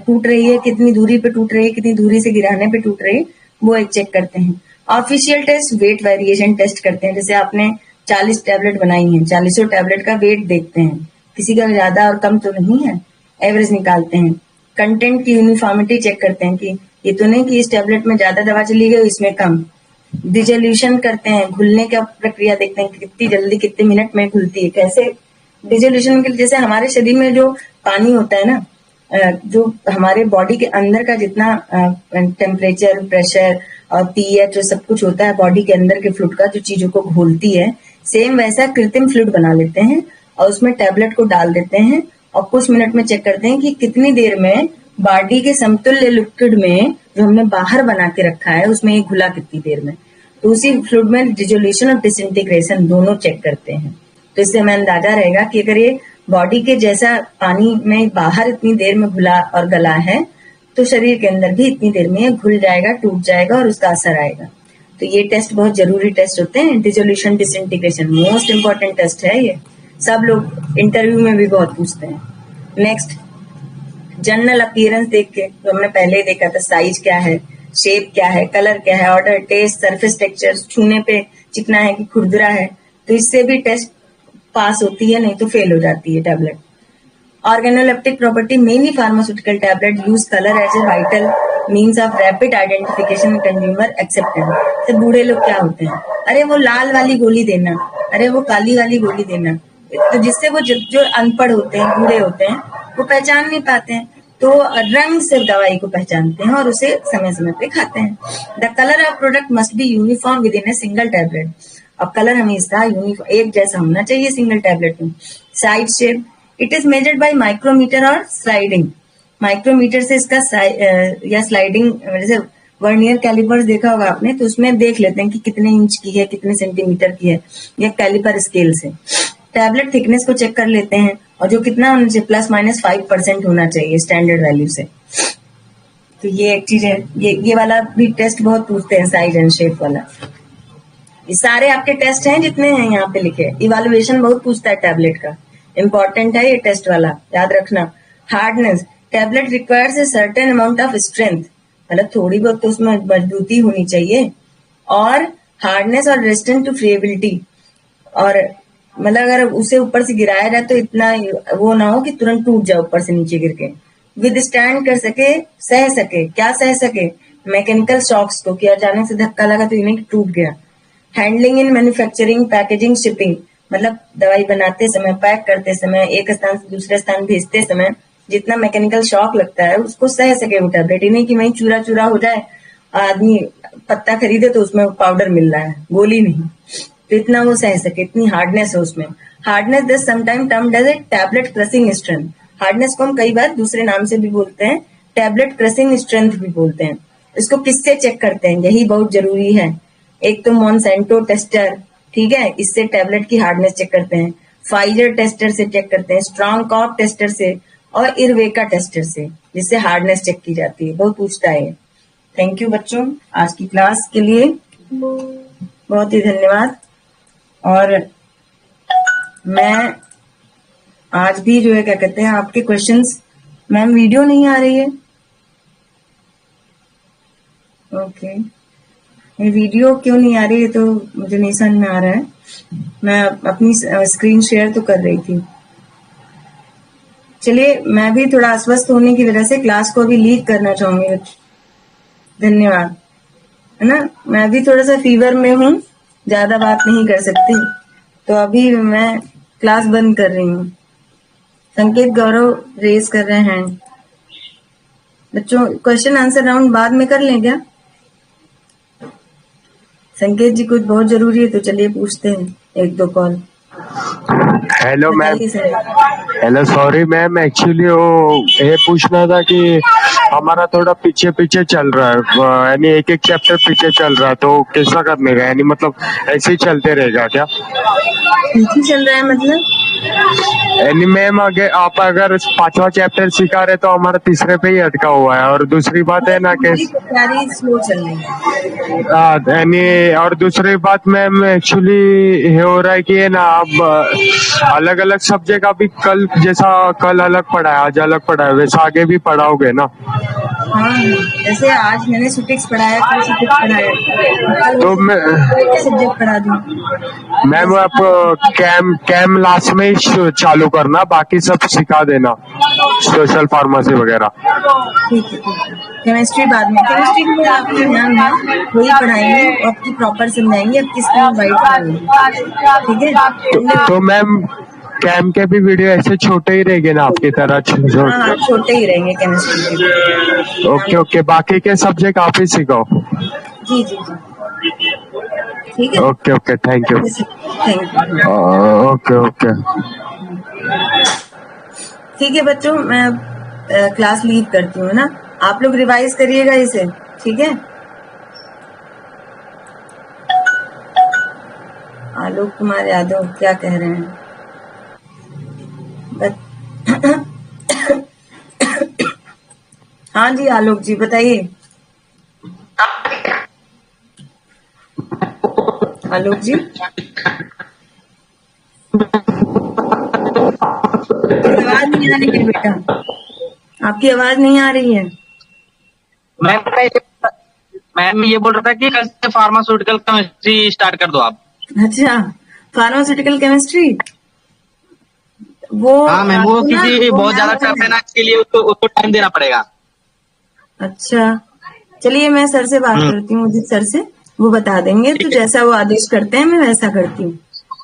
टूट रही है, कितनी दूरी पे टूट रही है, कितनी दूरी से गिराने पे टूट रही है, वो एक चेक करते हैं। Official test weight variation test करते हैं। जैसे आपने 40 टैबलेट बनाई है, 40 टैबलेट का वेट देखते हैं, किसी का ज्यादा और कम तो नहीं है, एवरेज निकालते हैं। कंटेंट की यूनिफॉर्मिटी चेक करते हैं कि ये तो नहीं कि इस टैबलेट में ज्यादा दवा चली गई, इसमें कम। डिजोल्यूशन करते हैं, घुलने का प्रक्रिया देखते हैं, कितनी जल्दी, कितने मिनट में घुलती है। कैसे डिजोल्यूशन के, जैसे हमारे शरीर में जो पानी होता है ना, जो हमारे बॉडी के अंदर का जितना टेम्परेचर, प्रेशर और पीएच सब कुछ होता है बॉडी के अंदर के फ्लूइड का, जो चीजों को घोलती है, सेम वैसा कृत्रिम फ्लूइड बना लेते हैं और उसमें टैबलेट को डाल देते हैं और कुछ मिनट में चेक करते हैं कि कितनी देर में बॉडी के समतुल्य लिक्विड में जो हमने बाहर बना के रखा है उसमें ये घुला कितनी देर में। तो उसी फ्लूइड में डिजोल्यूशन और डिसइंटीग्रेशन दोनों चेक करते हैं। तो इससे हमें अंदाजा रहेगा कि अगर ये बॉडी के जैसा पानी में बाहर इतनी देर में घुला और गला है, तो शरीर के अंदर भी इतनी देर में घुल जाएगा, टूट जाएगा और उसका असर आएगा। तो ये टेस्ट बहुत जरूरी टेस्ट होते हैं। Dissolution disintegration most important test है ये, सब लोग इंटरव्यू में भी बहुत पूछते हैं। नेक्स्ट, जनरल अपीयरेंस देख के, तो हमने पहले ही देखा था, साइज क्या है, शेप क्या है, कलर क्या है, ऑर्डर, टेस्ट, सरफेस टेक्सचर, छूने पे चिकना है कि खुरदरा है, तो इससे भी टेस्ट पास होती है, नहीं तो फेल हो जाती है tablet. Organoleptic property, mainly pharmaceutical tablet use colour as a vital means of rapid identification consumer acceptance. तो बूढ़े लोग क्या होते हैं, अरे वो लाल वाली गोली देना, अरे वो काली वाली गोली देना, तो जिससे वो जो अनपढ़ होते हैं, बूढ़े होते हैं, वो पहचान नहीं पाते हैं, तो रंग से दवाई को पहचानते हैं और उसे समय समय पे खाते हैं। The colour of product must be uniform with in a single tablet. अब कलर हमेशा यूनिफॉर्म एक जैसा होना चाहिए सिंगल टैबलेट में। Size shape, it is measured by micrometer और स्लाइडिंग। माइक्रोमीटर से इसका या स्लाइडिंग, जैसे वर्नियर कैलिपर्स देखा होगा आपने, तो उसमें देख लेते हैं कि कितने इंच की है, कितने सेंटीमीटर की है, या कैलिपर स्केल से। टैबलेट थिकनेस को चेक कर लेते हैं, और जो कितना होना चाहिए, +-5% होना चाहिए स्टैंडर्ड वैल्यू से। तो ये एक चीज है, ये वाला भी टेस्ट बहुत पूछते हैं, साइज एंड शेप वाला। ये सारे आपके टेस्ट हैं जितने हैं यहाँ पे लिखे। इवैल्यूएशन बहुत पूछता है टैबलेट का, इंपॉर्टेंट है ये टेस्ट वाला, याद रखना। Hardness, tablet requires a certain amount of strength, मतलब थोड़ी बहुत तो उसमें मजबूती होनी चाहिए, और हार्डनेस और रेजिस्टेंट टू फ्रीएबिलिटी, और मतलब अगर उसे ऊपर से गिराया जाए तो इतना वो ना हो कि तुरंत टूट जाए ऊपर से नीचे गिर के। विद स्टैंड कर सके, सह सके, क्या सह सके, मैकेनिकल शॉक्स को, कि अचानक से धक्का लगा तो इन्हें टूट गया। Handling in manufacturing, packaging, shipping, मतलब दवाई बनाते समय, पैक करते समय, एक स्थान से दूसरे स्थान भेजते समय जितना मैकेनिकल शॉक लगता है उसको सह सके वो टैबलेट। नहीं कि वही चूरा चूरा हो जाए, आदमी पत्ता खरीदे तो उसमें पाउडर मिल रहा है, गोली नहीं, तो इतना वो सह सके, इतनी हार्डनेस है उसमें। Hardness this sometime termed as a tablet crushing strength. Hardness को हम कई बार दूसरे नाम से भी बोलते हैं, टैबलेट क्रशिंग स्ट्रेंथ भी बोलते हैं। इसको किससे चेक करते हैं, यही बहुत जरूरी है। एक तो मॉन्सेंटो टेस्टर, ठीक है, इससे टैबलेट की हार्डनेस चेक करते हैं। फाइजर टेस्टर से चेक करते हैं, स्ट्रॉन्ग कॉप टेस्टर से, और इरवेका टेस्टर से, जिससे हार्डनेस चेक की जाती है। बहुत पूछता है। थैंक यू बच्चों, आज की क्लास के लिए बहुत ही धन्यवाद। और मैं आज भी जो है क्या कहते हैं आपके क्वेश्चंस, मैम वीडियो नहीं आ रही है, ओके, ये वीडियो क्यों नहीं आ रही है तो मुझे नहीं समझ में आ रहा है। मैं अपनी स्क्रीन शेयर तो कर रही थी। चलिए, मैं भी थोड़ा अस्वस्थ होने की वजह से क्लास को अभी लीव करना चाहूंगी। धन्यवाद, है ना, मैं भी थोड़ा सा फीवर में हूँ, ज्यादा बात नहीं कर सकती, तो अभी मैं क्लास बंद कर रही हूँ। संकेत गौरव रेज कर रहे हैं। बच्चों क्वेश्चन आंसर राउंड बाद में कर लें क्या? संकेत जी कुछ बहुत जरूरी है तो चलिए पूछते हैं एक दो call. Hello ma'am, hello, sorry ma'am, actually वो ये पूछना था कि हमारा थोड़ा पीछे पीछे चल रहा है, यानी एक एक चैप्टर पीछे चल रहा है, तो कैसा करने का, यानी मतलब ऐसे ही चलते रहेगा क्या? पीछे चल रहा है मतलब? यानी मैम अगर आप अगर 5वां चैप्टर सिखा रहे तो हमारा तीसरे पे ही अटका हुआ है, और दूसरी बात है ना कि स्लो चल रही है। यानी, और दूसरी बात मैम एक्चुअली ये हो रहा है कि ये ना आप अलग अलग सब्जेक्ट अभी कल जैसा कल अलग पढ़ा है, आज अलग पढ़ा है, वैसा आगे भी पढ़ाओगे ना? हाँ, जैसे आज मैंने सुटिक्स पढ़ाया, कल सुटिक्स पढ़ाया, तो मैं सब्जेक्ट पढ़ा दूं। मैम आप कैम लास्ट में ही चालू करना, बाकी सब सिखा देना, सोशल फार्मेसी वगैरह। ठीक है, केमिस्ट्री बाद में, केमिस्ट्री में आपका ध्यान है, वही पढ़ाएंगे, आपकी प्रॉपर समझाएंगे, आपकी स्क्रीन वाइट करेंगे, ठीक है। तो मैम कैम के भी वीडियो ऐसे छोटे ही रहेंगे ना आपकी तरह? हाँ, छोटे ही रहेंगे केमिस्ट्री के। ओके ओके, बाकी के सब्जेक्ट आप ही सिखाओ। जी जी जी, ठीक है। Okay okay, thank you. Thank you. Okay okay, ठीक है बच्चों, मैं क्लास लीव करती हूँ ना, आप लोग रिवाइज करिएगा इसे, ठीक है। आलोक कुमार यादव क्या कह रहे हैं? हाँ जी आलोक जी बताइए। आलोक जी, आवाज नहीं आ रही है बेटा, आपकी आवाज नहीं आ रही है। मैम ये बोल रहा था कि कल से फार्मास्यूटिकल केमिस्ट्री स्टार्ट कर दो आप। अच्छा, फार्मास्यूटिकल केमिस्ट्री, वो हाँ मैम, वो आपको ना, क्योंकि वो बहुत ज्यादा मैम टफ है ना, इसके लिए उसको टाइम देना पड़ेगा। अच्छा, चलिए मैं सर से बात करती हूँ, उदित सर से, वो बता देंगे। तो जैसा वो आदेश करते हैं मैं वैसा करती हूँ।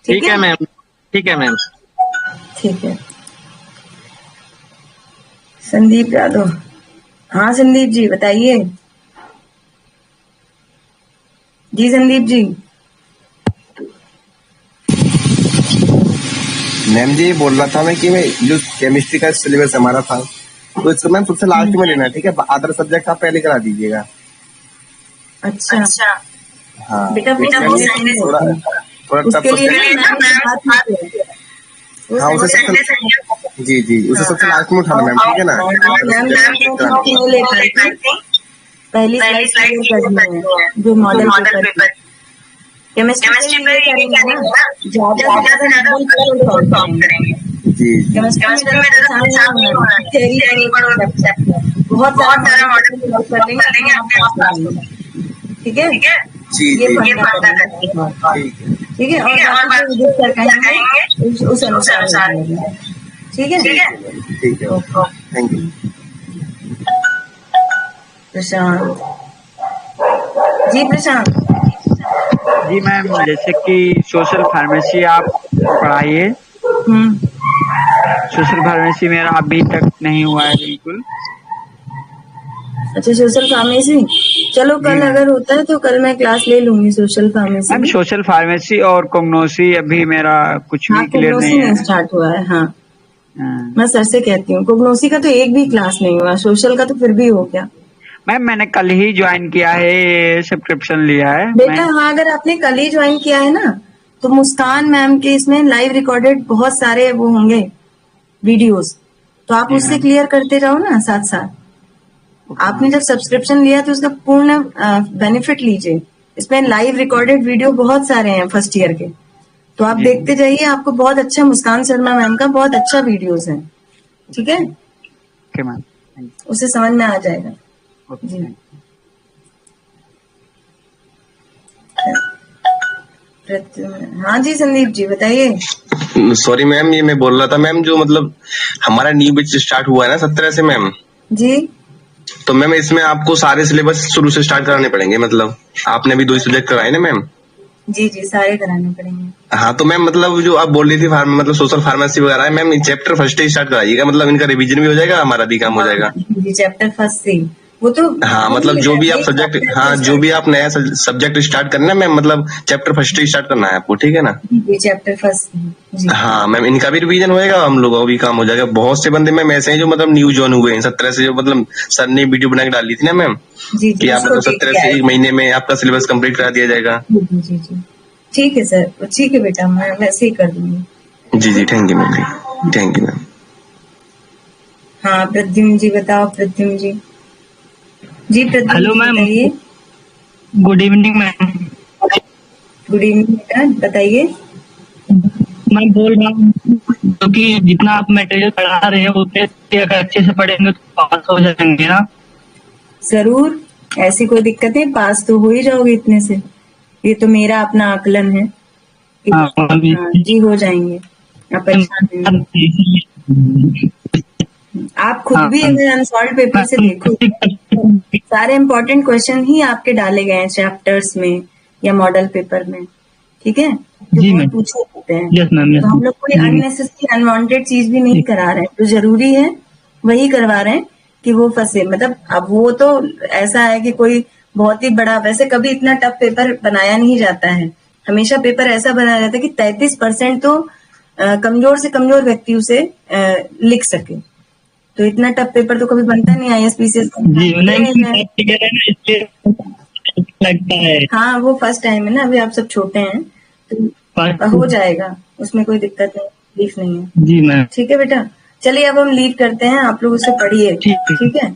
ठीक है मैम, ठीक है मैम। ठीक है। संदीप यादव, हाँ संदीप जी बताइए। जी संदीप जी। मैम जी बोल रहा था मैं कि मैं जो केमिस्ट्री का सिलेबस हमारा था, तो इसको मैम सबसे लास्ट में लेना है, ठीक है? अदर सब्जेक्ट आप पहले करा दीजिएगा। अच्छा हाँ बेटा, वो संडे थोड़ा थोड़ा टफ उसके लिए सब्जेक्ट। ना मैम से बात कीजिए। वो हाँ उसे संडे सबसे जी उसे सबसे लास्ट में उठाना मैम, ठीक है ना? मैम नहीं ले पाई थी, पहली स्लाइड क्लियर करनी है, जो मॉडल पेपर केमिस्ट्री पे ये करेंगे ना, ज्यादा से ज्यादा मॉडल पेपर सॉल्व करेंगे। जी केमिस्ट्री में ज़्यादा आसान नहीं होना, थ्योरी और बहुत सारा मॉडल सॉल्व कर लेंगे अपने पास में। ठीक है, जी ये फंडा करेंगे। ठीक है, और बाकी जो सर कहेंगे उस अनुसार होगा। ठीक है, ठीक है, thank you. Prashant ji, Prashant ji ma'am, जैसे कि सोशल फार्मेसी आप पढ़ाइए। सोशल फार्मेसी मेरा अभी तक नहीं हुआ है बिल्कुल। अच्छा, सोशल फार्मेसी, चलो कल अगर होता है तो कल मैं क्लास ले लूंगी social pharmacy. Ma'am social pharmacy और कोग्नोसी अभी मेरा कुछ भी क्लियर नहीं है। स्टार्ट हुआ है। हाँ, मैं सर से कहती हूँ, कोग्नोसी का तो एक भी क्लास नहीं हुआ, सोशल का तो फिर भी हो गया। मैम मैंने कल ही ज्वाइन किया है, सब्सक्रिप्शन लिया है बेटा। हाँ, अगर आपने कल ही ज्वाइन किया है ना, तो मुस्कान मैम के इसमें लाइव रिकॉर्डेड बहुत सारे वो होंगे वीडियोस, तो आप उससे क्लियर करते रहो ना साथ साथ। आपने जब सब्सक्रिप्शन लिया तो उसका पूर्ण बेनिफिट लीजिए। इसमें लाइव रिकॉर्डेड वीडियो बहुत सारे हैं फर्स्ट ईयर के, तो आप देखते जाइए, आपको बहुत अच्छा, मुस्कान शर्मा मैम का बहुत अच्छा वीडियोस है। ठीक है, उसे समझ में आ जाएगा। जी, हाँ जी संदीप जी बताइए। सॉरी मैम, ये मैं बोल रहा था मैम, जो मतलब हमारा न्यू बैच स्टार्ट हुआ है ना 17 से मैम जी, तो मैम इसमें आपको सारे सिलेबस शुरू से स्टार्ट कराने पड़ेंगे। मतलब आपने अभी 2 सब्जेक्ट कराए ना मैम? जी सारे कराने पड़ेंगे। हाँ तो मैम मतलब जो आप बोल रही थी मतलब सोशल फार्मेसी वगैरह है मैम, चैप्टर फर्स्ट ही स्टार्ट कराइएगा, मतलब इनका रिवीजन भी हो जाएगा, हमारा भी काम हो जाएगा। चैप्टर फर्स्ट से वो तो, हाँ मतलब जो भी आप सब्जेक्ट, हाँ जो भी आप नया सब्जेक्ट स्टार्ट करना है मैम, मतलब चैप्टर फर्स्ट ही स्टार्ट करना है आपको, ठीक है ना? Chapter first. हाँ मैम, इनका भी रिवीजन होएगा, हम लोगों का भी काम हो जाएगा। बहुत से बंदे मैम ऐसे हैं जो मतलब न्यू ज्वाइन हुए हैं 17 से, जो मतलब सर ने वीडियो बना के डाली थी ना मैम कि आप मतलब 17 से 1 महीने में आपका सिलेबस कंप्लीट करा दिया जाएगा। जी ठीक है सर, ठीक है बेटा, मैं वैसे ही कर दूंगी। जी thank you ma'am, thank you ma'am. हाँ प्रद्युम्न जी बताओ, प्रद्युम्न जी। जी Pradyumna, hello ma'am, good evening ma'am. Good evening बेटा, बताइए। मैं बोल रहा हूँ क्योंकि जितना आप मटेरियल पढ़ा रहे हो उतने अगर अच्छे से पढ़ेंगे तो पास हो जाएंगे ना। जरूर, ऐसी कोई दिक्कत नहीं, पास तो हो ही जाओगे इतने से, ये तो मेरा अपना आकलन है। हाँ, जी हो जाएंगे, आप परेशान नहीं। आप खुद भी अगर अनसॉल्व पेपर से देखो, सारे इम्पोर्टेंट क्वेश्चन ही आपके डाले गए हैं चैप्टर्स में या मॉडल पेपर में। ठीक है, जो पूछे होते हैं, तो हम लोग कोई अननेसेसरी अनवांटेड चीज भी नहीं करा रहे हैं, जो जरूरी है वही करवा रहे हैं कि वो फंसे। मतलब अब वो तो ऐसा है कि कोई बहुत ही बड़ा, वैसे कभी इतना टफ पेपर बनाया नहीं जाता है, हमेशा पेपर ऐसा बनाया जाता है कि 33% तो कमजोर से कमजोर व्यक्ति उसे लिख सके। तो इतना टफ पेपर तो कभी बनता नहीं ISPCS लगता है। हाँ वो फर्स्ट टाइम है ना, अभी आप सब छोटे हैं तो हो जाएगा, उसमें कोई दिक्कत नहीं, तकलीफ नहीं है। जी मैम, ठीक है बेटा, चलिए अब हम लीड करते हैं, आप लोग उसे पढ़िए। ठीक है।